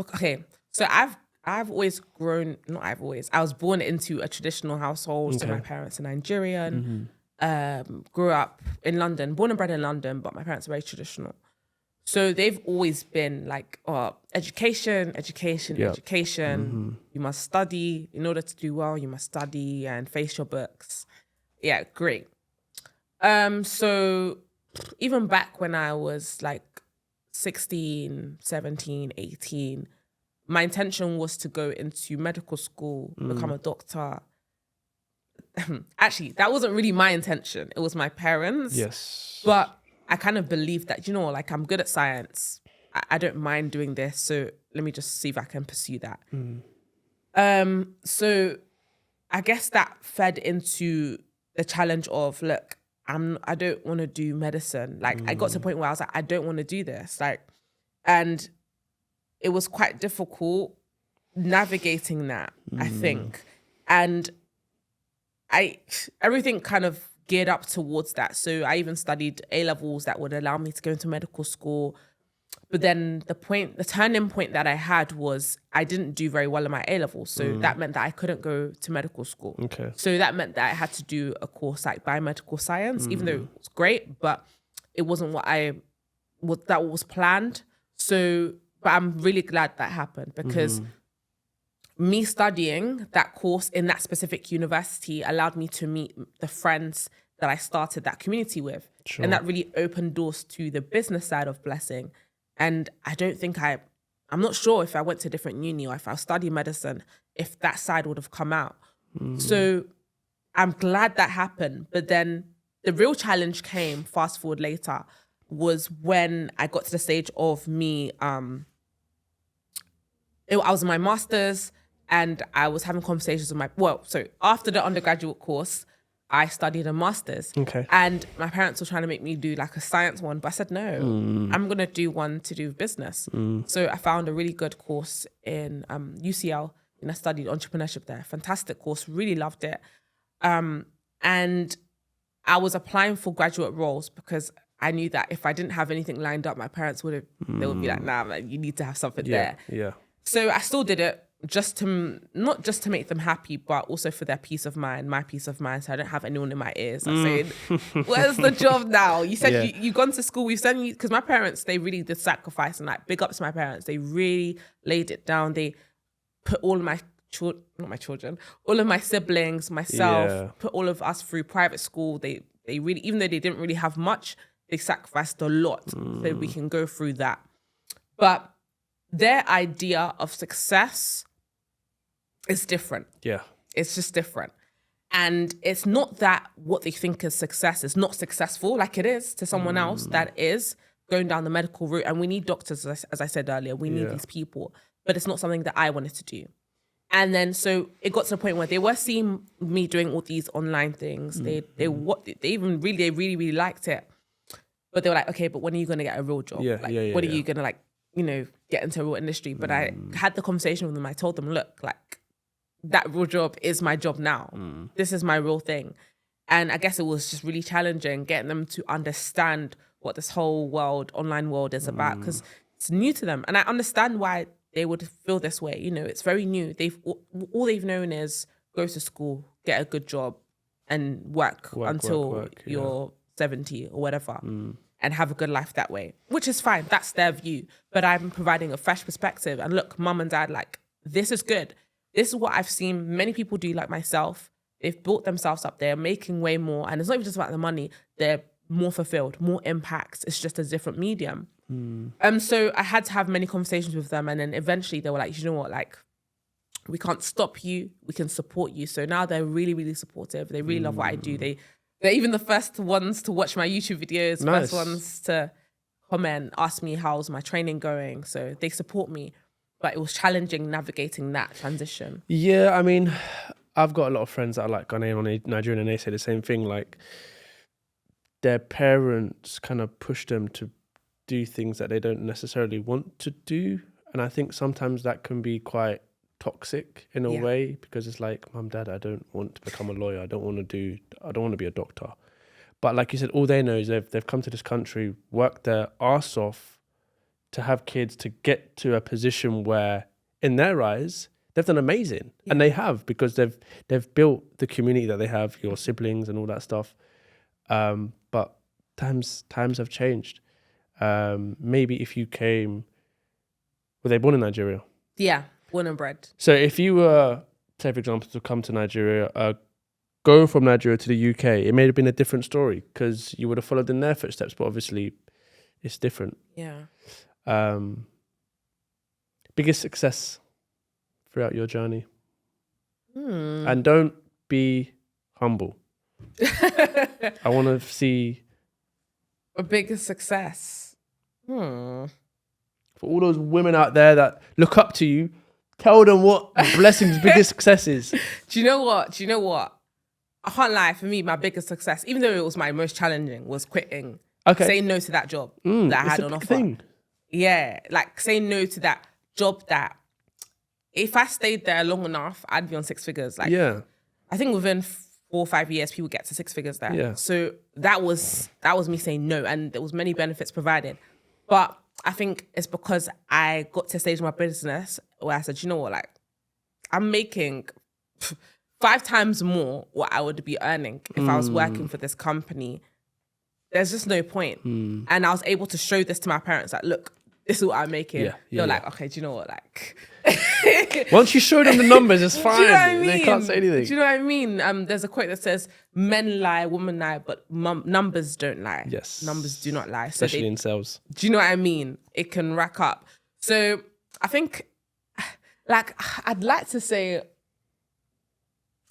so I've always grown, I was born into a traditional household. Okay. So my parents are Nigerian, grew up in London, born and bred in London, but my parents are very traditional. So they've always been like, education. You must study. In order to do well, you must study and face your books. Yeah, great. So even back when I was like 16, 17, 18, my intention was to go into medical school, become a doctor. Actually, that wasn't really my intention. It was my parents. Yes. But I kind of believed that, like I'm good at science. I don't mind doing this. So let me just see if I can pursue that. So I guess that fed into the challenge of, look, I don't want to do medicine. Like I got to a point where I was like, I don't want to do this. Like, and it was quite difficult navigating that, I think. And everything kind of geared up towards that. So I even studied A-levels that would allow me to go into medical school. But then the turning point that I had was I didn't do very well in my A-levels. So that meant that I couldn't go to medical school. Okay. So that meant that I had to do a course like biomedical science, even though it was great, but it wasn't that was planned. So, but I'm really glad that happened because me studying that course in that specific university allowed me to meet the friends that I started that community with. Sure. And that really opened doors to the business side of Blessing. And I don't think I'm not sure if I went to a different uni or if I studied medicine, if that side would have come out. So I'm glad that happened. But then the real challenge came, fast forward later, was when I got to the stage of me, I was in my master's and I was having conversations with so after the undergraduate course, I studied a master's. Okay. And my parents were trying to make me do like a science one, but I said, no, I'm going to do one to do with business. So I found a really good course in UCL and I studied entrepreneurship there. Fantastic course, really loved it. And I was applying for graduate roles because I knew that if I didn't have anything lined up, my parents they would be like, nah, man, you need to have something there. Yeah. So I still did it. Not just to make them happy, but also for their peace of mind, my peace of mind, so I don't have anyone in my ears saying, where's the job now? You said you've gone to school, we've sent you, because my parents, they really did sacrifice, and like big up to my parents, they really laid it down. They put all of my all of my siblings, myself, put all of us through private school. They really, even though they didn't really have much, they sacrificed a lot so we can go through that. But their idea of success is different. Yeah. It's just different. And it's not that what they think is success is not successful like it is to someone else that is going down the medical route. And we need doctors, as I said earlier, we need these people, but it's not something that I wanted to do. And then, so it got to the point where they were seeing me doing all these online things. They really liked it, but they were like, okay, but when are you going to get a real job? When are you going to get into a real industry? But I had the conversation with them. I told them, look, like that real job is my job now. This is my real thing. And I guess it was just really challenging getting them to understand what this whole world, online world is about, because it's new to them. And I understand why they would feel this way. It's very new. All they've known is go to school, get a good job and work until you're 70 or whatever. And have a good life that way, which is fine. That's their view. But I'm providing a fresh perspective. And look, mum and dad, like, this is good. This is what I've seen many people do, like myself. They've built themselves up. They're making way more. And it's not even just about the money. They're more fulfilled, more impacts. It's just a different medium. So I had to have many conversations with them, and then eventually they were like, you know what, like, we can't stop you, we can support you. So now they're really, really supportive. They really love what I do. They're even the first ones to watch my YouTube videos, Nice. first ones to comment, ask me how's my training going. So they support me, but it was challenging navigating that transition. Yeah, I mean, I've got a lot of friends that are like Ghanaian or Nigerian, and they say the same thing. Like, their parents kind of push them to do things that they don't necessarily want to do. And I think sometimes that can be quite toxic in a way, because it's like, Mum, Dad, I don't want to become a lawyer. I don't want to be a doctor. But like you said, all they know is they've come to this country, worked their arse off to have kids, to get to a position where, in their eyes, they've done amazing. And they have, because they've built the community that they have, your siblings and all that stuff. But times have changed. Maybe if you came, were they born in Nigeria? Yeah, born and bred. So if you were, say for example, to come to Nigeria, go from Nigeria to the UK, it may have been a different story, because you would have followed in their footsteps, but obviously it's different. Yeah. Biggest success throughout your journey? And don't be humble. I want to see a biggest success. For all those women out there that look up to you, tell them what Blessing's biggest success is. Do you know what? I can't lie. For me, my biggest success, even though it was my most challenging, was quitting. Saying no to that job that I had on offer. Thing. Yeah, like saying no to that job that if I stayed there long enough, I'd be on 6 figures. Like, I think within 4 or 5 years, people get to 6 figures there. Yeah. So that was me saying no, and there was many benefits provided. But I think it's because I got to a stage in my business where I said, you know what, like, I'm making 5 times more what I would be earning if I was working for this company. There's just no point. And I was able to show this to my parents, like, look, this is what I'm making. They're like, okay, do you know what, like... Once you show them the numbers, it's fine. Do you know what I mean? They can't say anything. Do you know what I mean? There's a quote that says, men lie, women lie, but numbers don't lie. Yes. Numbers do not lie. Especially in sales. Do you know what I mean? It can rack up. So I think, like, I'd like to say,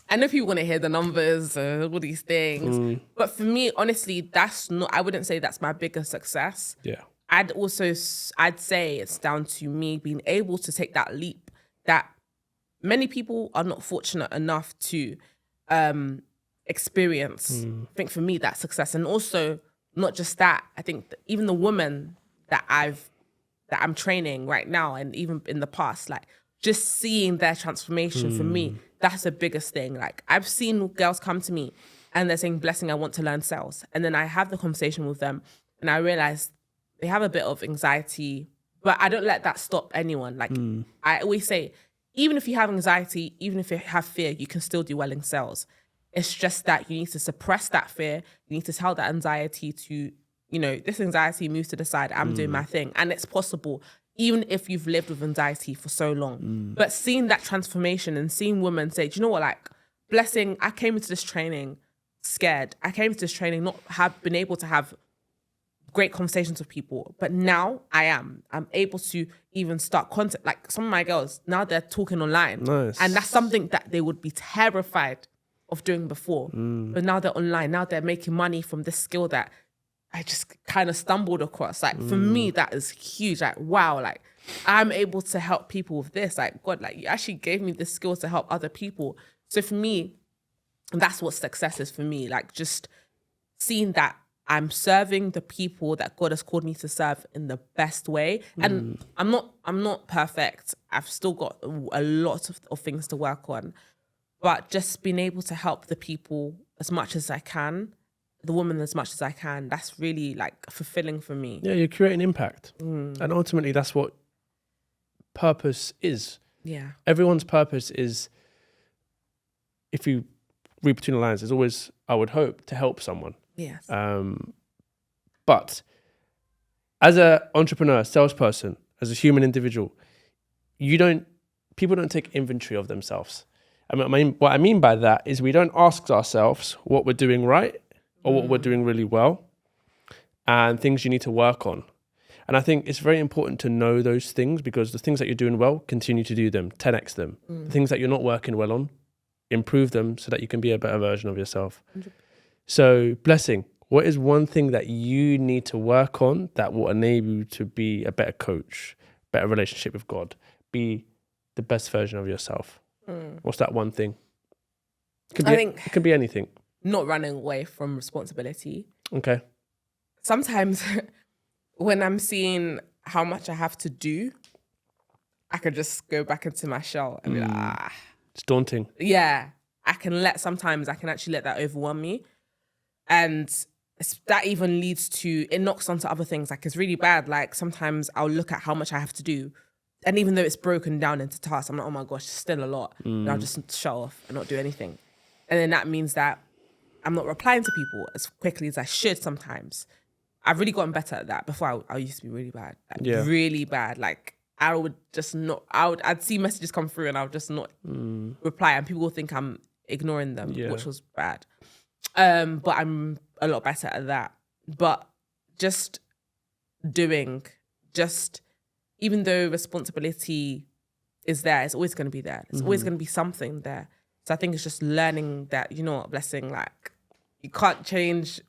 I know people want to hear the numbers, all these things, but for me, honestly, I wouldn't say that's my biggest success. Yeah. I'd say it's down to me being able to take that leap that many people are not fortunate enough to experience. I think for me, that's success. And also, not just that, I think that even the women that I'm training right now, and even in the past, like, just seeing their transformation for me, that's the biggest thing. Like, I've seen girls come to me and they're saying, Blessing, I want to learn sales. And then I have the conversation with them and I realize they have a bit of anxiety, but I don't let that stop anyone. Like, I always say, even if you have anxiety, even if you have fear, you can still do well in sales. It's just that you need to suppress that fear. You need to tell that anxiety to, you know, this anxiety moves to the side. I'm doing my thing. And it's possible, even if you've lived with anxiety for so long. But seeing that transformation and seeing women say, do you know what, like, Blessing, I came into this training scared. I came into this training not have been able to have great conversations with people, but now I'm able to even start content. Like, some of my girls, now they're talking online. Nice. And that's something that they would be terrified of doing before. But now they're online. Now they're making money from this skill that I just kind of stumbled across. Like, for me, that is huge. Like, wow, like, I'm able to help people with this. Like, God, like, you actually gave me this skill to help other people. So for me, that's what success is for me. Like, just seeing that I'm serving the people that God has called me to serve in the best way. And I'm not perfect. I've still got a lot of things to work on. But just being able to help the people as much as I can, the woman as much as I can, that's really, like, fulfilling for me. Yeah, you're creating impact. And ultimately, that's what purpose is. Yeah. Everyone's purpose is, if you read between the lines, is always, I would hope, to help someone. Yes. But as an entrepreneur, salesperson, as a human individual, people don't take inventory of themselves. What I mean by that is we don't ask ourselves what we're doing right or what we're doing really well. and things you need to work on. And I think it's very important to know those things, because the things that you're doing well, continue to do them, 10x them. The things that you're not working well on, improve them so that you can be a better version of yourself. 100%. So, Blessing, what is one thing that you need to work on that will enable you to be a better coach, better relationship with God, be the best version of yourself? What's that one thing? I think it could be anything. Not running away from responsibility. Okay. Sometimes when I'm seeing how much I have to do, I could just go back into my shell and be like, It's daunting. Yeah. Sometimes I can actually let that overwhelm me. And that even leads to, it knocks onto other things. Like, it's really bad. Like, sometimes I'll look at how much I have to do. And even though it's broken down into tasks, I'm like, oh my gosh, it's still a lot. And I'll just shut off and not do anything. And then that means that I'm not replying to people as quickly as I should sometimes. I've really gotten better at that. Before, I used to be really bad. Really bad. Like, I would just not, I'd see messages come through and I would just not reply. And people will think I'm ignoring them, which was bad. But I'm a lot better at that. But just even though responsibility is there, it's always going to be there. It's always going to be something there. So I think it's just learning that, you know what, Blessing, like, you can't change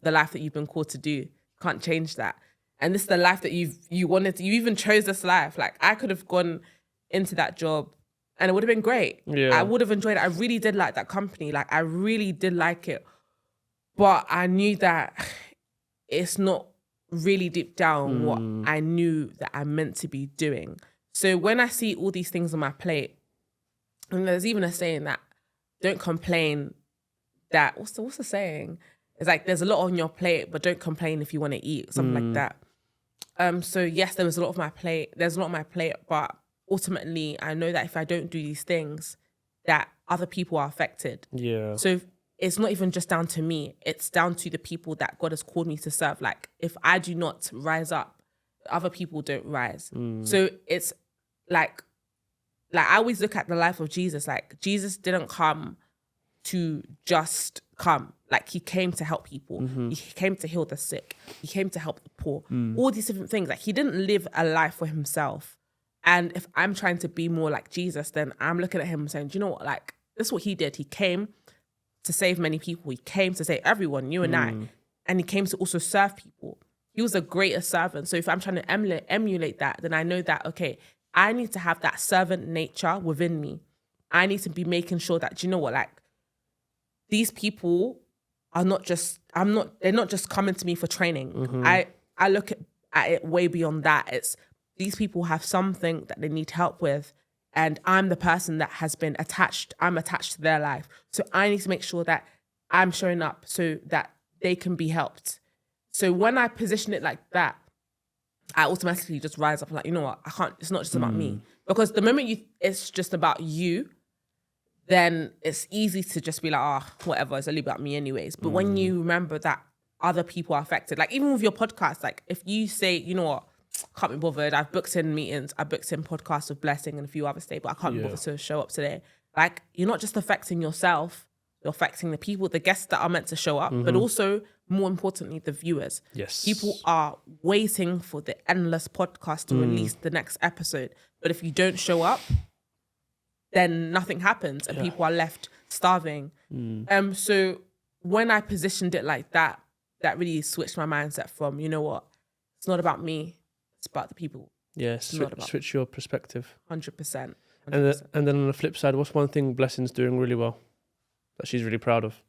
the life that you've been called to do. You can't change that. And this is the life that you wanted to, you even chose this life. Like, I could have gone into that job and it would have been great. Yeah. I would have enjoyed it. I really did like that company. Like, I really did like it. But I knew that it's not really deep down what I knew that I meant to be doing. So when I see all these things on my plate, and there's even a saying that, don't complain that, what's the saying? It's like, there's a lot on your plate, but don't complain if you want to eat, something like that. So yes, there's a lot on my plate, but ultimately I know that if I don't do these things, that other people are affected. Yeah. So it's not even just down to me, it's down to the people that God has called me to serve. Like, if I do not rise up, other people don't rise. So it's like I always look at the life of Jesus. Like, Jesus didn't come to just come. Like, he came to help people. He came to heal the sick. He came to help the poor. All these different things. Like, he didn't live a life for himself. And if I'm trying to be more like Jesus, then I'm looking at him and saying, do you know what? Like, this is what he did. He came to save many people. He came to save everyone, you and I. And he came to also serve people. He was a greater servant. So if I'm trying to emulate that, then I know that, okay, I need to have that servant nature within me. I need to be making sure that, do you know what, like, these people are they're not just coming to me for training. I look at it way beyond that. It's, these people have something that they need help with, and I'm the person that has been attached. I'm attached to their life. So I need to make sure that I'm showing up so that they can be helped. So when I position it like that, I automatically just rise up and like, you know what, I can't, it's not just about me. Because the moment it's just about you, then it's easy to just be like, whatever, it's only about me anyways. But when you remember that other people are affected, like even with your podcast, like if you say, you know what, can't be bothered, I've booked in meetings, I booked in podcasts with Blessing and a few others today, but I can't be bothered to show up today. Like, you're not just affecting yourself, you're affecting the people, the guests that are meant to show up, but also, more importantly, the viewers. Yes. People are waiting for the endless podcast to release the next episode. But if you don't show up, then nothing happens and people are left starving. So when I positioned it like that, that really switched my mindset from, you know what, it's not about me, it's about the people. Yes, switch your perspective. 100%. And then on the flip side, what's one thing Blessing's doing really well that she's really proud of?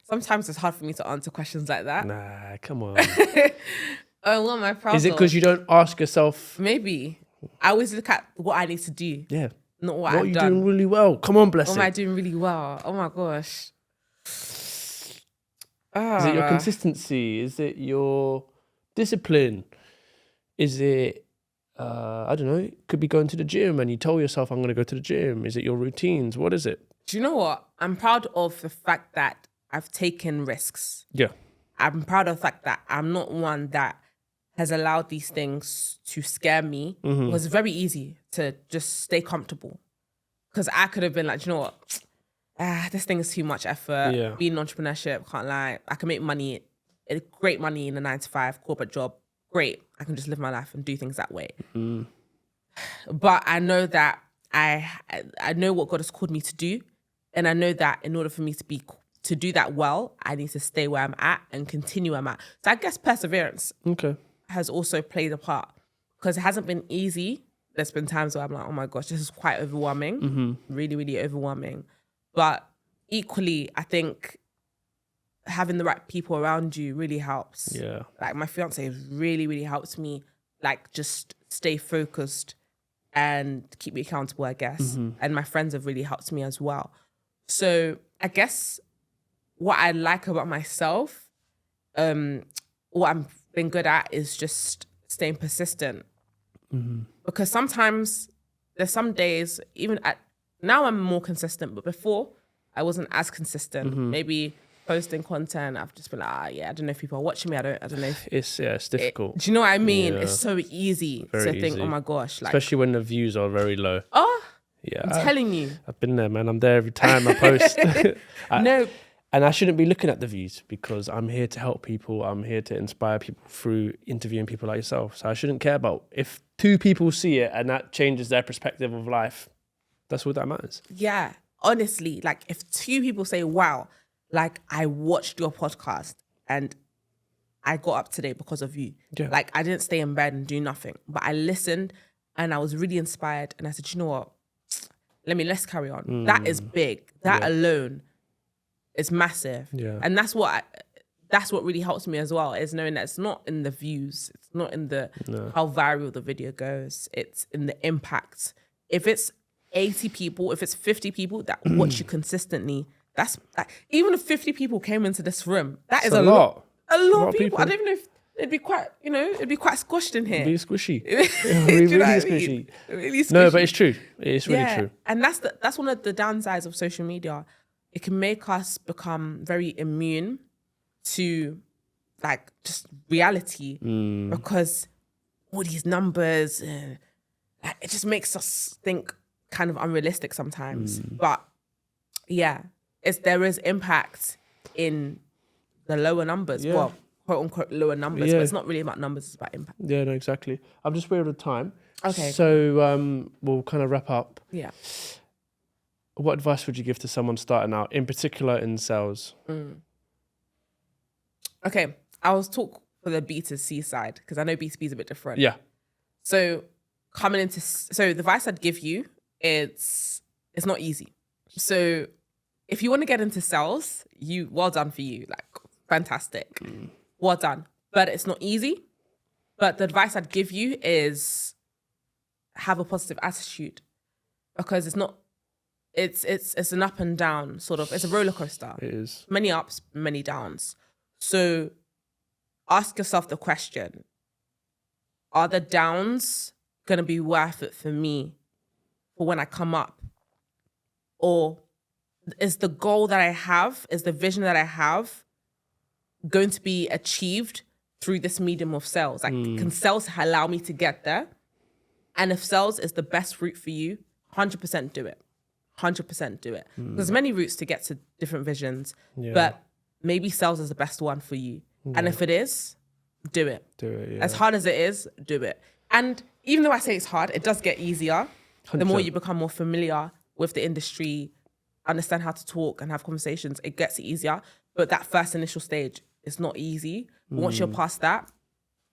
Sometimes it's hard for me to answer questions like that. Nah, come on. Oh, what am I proud of? Is it because you don't ask yourself? Maybe. I always look at what I need to do. Yeah. Not what I've done. What are you doing really well? Come on, Blessing. What am I doing really well? Oh my gosh. Is it your consistency? Is it your discipline? Is it, I don't know, it could be going to the gym and you tell yourself, I'm going to go to the gym. Is it your routines? What is it? Do you know what? I'm proud of the fact that I've taken risks. Yeah. I'm proud of the fact that I'm not one that has allowed these things to scare me. It was very easy to just stay comfortable. Because I could have been like, you know what? this thing is too much effort. Yeah. Being in entrepreneurship, can't lie. I can make money, great money in a 9 to 5 corporate job. Great. I can just live my life and do things that way. But I know that I know what God has called me to do. And I know that in order for me to do that well, I need to stay where I'm at and continue where I'm at. So I guess perseverance has also played a part, because it hasn't been easy. There's been times where I'm like, oh my gosh, this is quite overwhelming. Really, really overwhelming. But equally, I think having the right people around you really helps. Yeah. Like my fiance really, really helps me, like, just stay focused and keep me accountable, I guess. And my friends have really helped me as well. So I guess what I like about myself, what I've been good at, is just staying persistent. Because sometimes there's some days, now I'm more consistent, but before I wasn't as consistent. Maybe posting content, I've just been like, I don't know if people are watching me. I don't know if It's difficult. do you know what I mean? Yeah. It's so easy Very to think, easy. oh my gosh, like, Especially when the views are very low. Yeah. I'm telling you. I've been there, man. I'm there every time I post. No. And I shouldn't be looking at the views, because I'm here to help people. I'm here to inspire people through interviewing people like yourself. So I shouldn't care about if 2 people see it and that changes their perspective of life. That's all that matters. Yeah, honestly, like if 2 people say, wow, like I watched your podcast and I got up today because of you. Yeah. Like I didn't stay in bed and do nothing, but I listened and I was really inspired. And I said, you know what? Let's carry on. That is big. That alone is massive. Yeah. And that's what really helps me as well, is knowing that it's not in the views. It's not in how viral the video goes. It's in the impact. If it's 80 people, if it's 50 people that watch you consistently, that's like, even if 50 people came into this room, that is a lot. A lot of people. I don't even know if it'd be quite squished in here. It'd be squishy. It'd be be really squishy. Really squishy. No, but it's true. It's really true. And that's one of the downsides of social media. It can make us become very immune to like just reality, because all these numbers, it just makes us think kind of unrealistic sometimes. But yeah, there is impact in the lower numbers. Yeah. Well, quote unquote lower numbers, Yeah. but it's not really about numbers, it's about impact. Yeah, no, exactly. I'm just aware of the time. Okay. So we'll kind of wrap up. Yeah. What advice would you give to someone starting out, in particular in sales? Okay, I will talk for the B2C side, because I know B2B is a bit different. Yeah. So the advice I'd give you, it's not easy. So if you want to get into sales, well done for you, like fantastic, well done. But it's not easy. But the advice I'd give you is have a positive attitude, because it's an up and down sort of, it's a roller coaster. It is. Many ups, many downs. So ask yourself the question, are the downs going to be worth it for me for when I come up? Or is the goal that I have, is the vision that I have going to be achieved through this medium of sales? Like, can sales allow me to get there? And if sales is the best route for you, 100% do it. 100% do it. There's many routes to get to different visions, but maybe sales is the best one for you. And if it is, do it. Do it, yeah. As hard as it is, do it. And even though I say it's hard, it does get easier. 100%. The more you become more familiar with the industry, understand how to talk and have conversations, it gets easier. But that first initial stage is not easy. But once you're past that,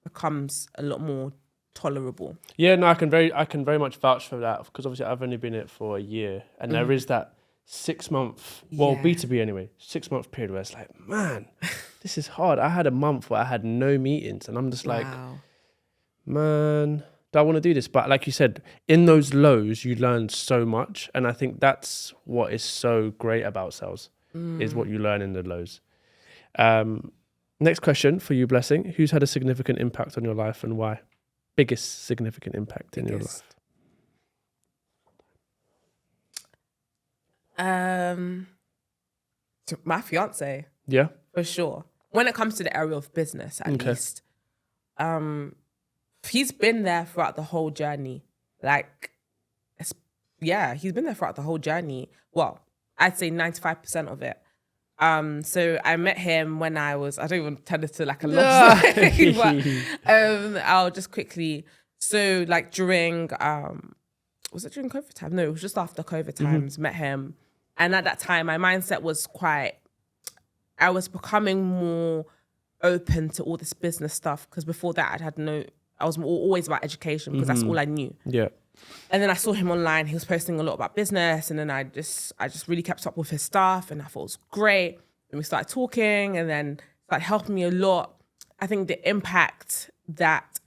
it becomes a lot more tolerable. Yeah, no, I can very much vouch for that, because obviously I've only been in it for a year, and there is that 6 month, well, Yeah. B2B anyway, 6 month period where it's like, man, this is hard. I had a month where I had no meetings, and I'm just like, Wow. man, do I want to do this? But like you said, in those lows, you learn so much, and I think that's what is so great about sales, is what you learn in the lows. Next question for you, Blessing. Who's had a significant impact on your life and why? Biggest significant impact in your life? My fiance, Yeah. for sure. When it comes to the area of business, at least, he's been there throughout the whole journey. Like, he's been there throughout the whole journey. Well, I'd say 95% of it. So I met him when I don't even tell it to like a love story, but I'll just quickly. So like during, was it during COVID time? No, it was just after COVID times, met him. And at that time, my mindset was I was becoming more open to all this business stuff. Because before that, I was always about education because that's all I knew. Yeah. And then I saw him online. He was posting a lot about business. And then I just really kept up with his stuff. And I thought it was great. And we started talking and then started helping me a lot. I think the impact that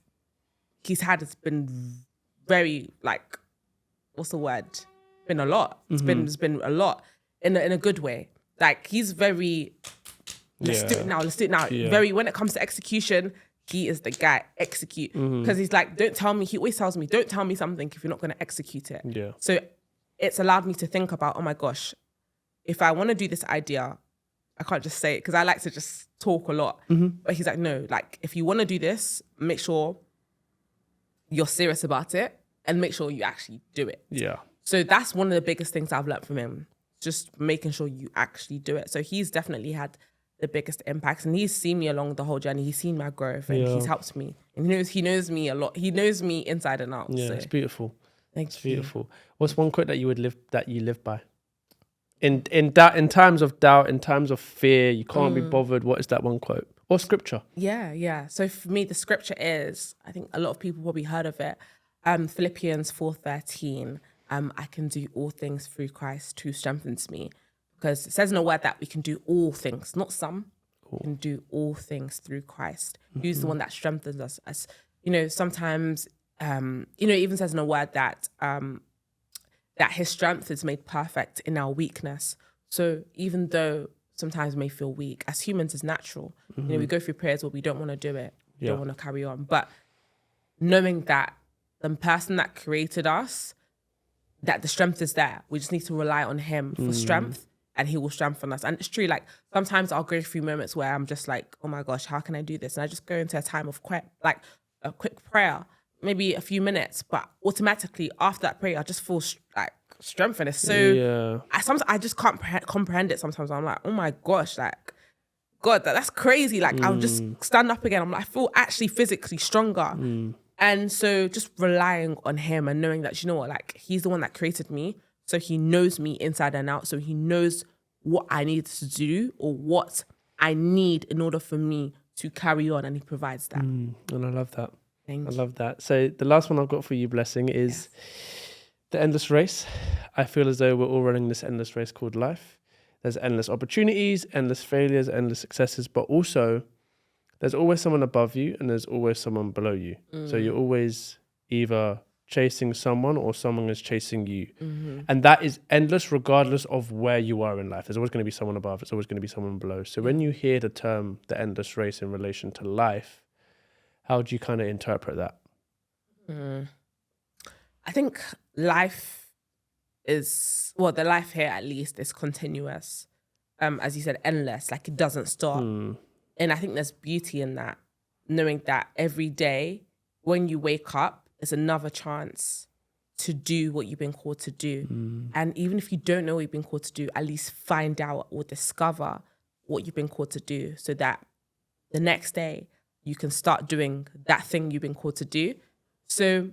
he's had has been very, like, what's the word? Been a lot. It's been a lot in a good way. Like, he's very, let's do it now. Yeah. Very, when it comes to execution, he is the guy, execute. Because he's like, he always tells me, don't tell me something if you're not going to execute it. Yeah. So it's allowed me to think about, oh my gosh, if I want to do this idea, I can't just say it because I like to just talk a lot. But he's like, no, like if you want to do this, make sure you're serious about it and make sure you actually do it. Yeah. So that's one of the biggest things I've learned from him, just making sure you actually do it. So he's definitely had the biggest impacts and he's seen me along the whole journey. He's seen my growth and he's helped me. And he knows me a lot. He knows me inside and out. Yeah, so. it's beautiful. Thank you. Beautiful. What's one quote that you live by? In times of doubt, in times of fear, you can't be bothered. What is that one quote? Or scripture? Yeah. So for me, the scripture is, I think a lot of people probably heard of it. Philippians 4:13. I can do all things through Christ who strengthens me. Because it says in the word that we can do all things, not some. We can do all things through Christ. Who's the one that strengthens us? As you know, sometimes it even says in the word that that his strength is made perfect in our weakness. So even though sometimes we may feel weak, as humans, it's natural. We go through periods where we don't want to do it, don't want to carry on. But knowing that the person that created us, that the strength is there, we just need to rely on him for strength and he will strengthen us. And it's true, like sometimes I'll go through moments where I'm just like, oh my gosh, how can I do this? And I just go into a time of a quick prayer, maybe a few minutes, but automatically after that prayer, I just feel like strengthened. It's so, I just can't comprehend it sometimes. I'm like, oh my gosh, like, God, that's crazy. Like, I'll just stand up again. I'm like, I feel actually physically stronger. And so just relying on him and knowing that, you know what, like, he's the one that created me. So he knows me inside and out. So he knows what I need to do or what I need in order for me to carry on. And he provides that. And I love that. Thank you. I love that. So the last one I've got for you, Blessing, is the endless race. I feel as though we're all running this endless race called life. There's endless opportunities, endless failures, endless successes, but also there's always someone above you and there's always someone below you. So you're always either chasing someone or someone is chasing you. And that is endless regardless of where you are in life. There's always going to be someone above, there's always going to be someone below. So when you hear the term the endless race in relation to life, how do you kind of interpret that? I think life is, the life here at least is continuous. As you said, endless, like it doesn't stop. And I think there's beauty in that, knowing that every day when you wake up, it's another chance to do what you've been called to do. And even if you don't know what you've been called to do, at least find out or discover what you've been called to do so that the next day you can start doing that thing you've been called to do. So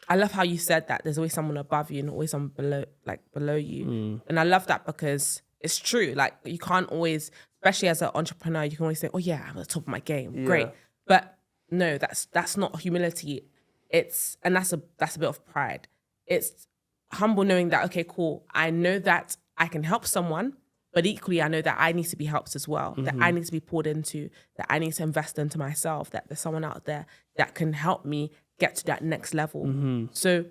I love how you said that there's always someone above you and always someone below you. And I love that because it's true. Like you can't always, especially as an entrepreneur, you can always say, oh yeah, I'm at the top of my game. Great. But no, that's not humility. That's a bit of pride. It's humble knowing that, okay, cool. I know that I can help someone, but equally I know that I need to be helped as well, that I need to be poured into, that I need to invest into myself, that there's someone out there that can help me get to that next level. So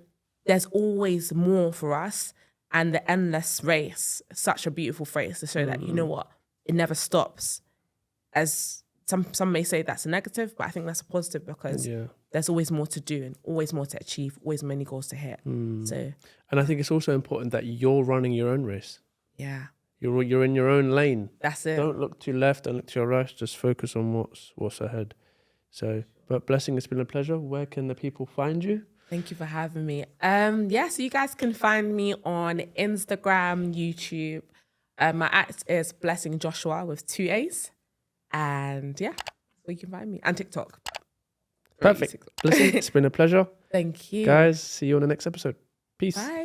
there's always more for us. And the endless race, such a beautiful phrase to show that, you know what, it never stops. As some may say that's a negative, but I think that's a positive because there's always more to do and always more to achieve, always many goals to hit. So, and I think it's also important that you're running your own race. Yeah. You're in your own lane. That's it. Don't look to your left, don't look to your right, just focus on what's ahead. So, but Blessing, it's been a pleasure. Where can the people find you? Thank you for having me. So you guys can find me on Instagram, YouTube, My act is Blessing Joshua with 2 A's. And yeah, so you can find me. And TikTok. Perfect. Blessing, it's been a pleasure. Thank you. Guys, see you on the next episode. Peace. Bye.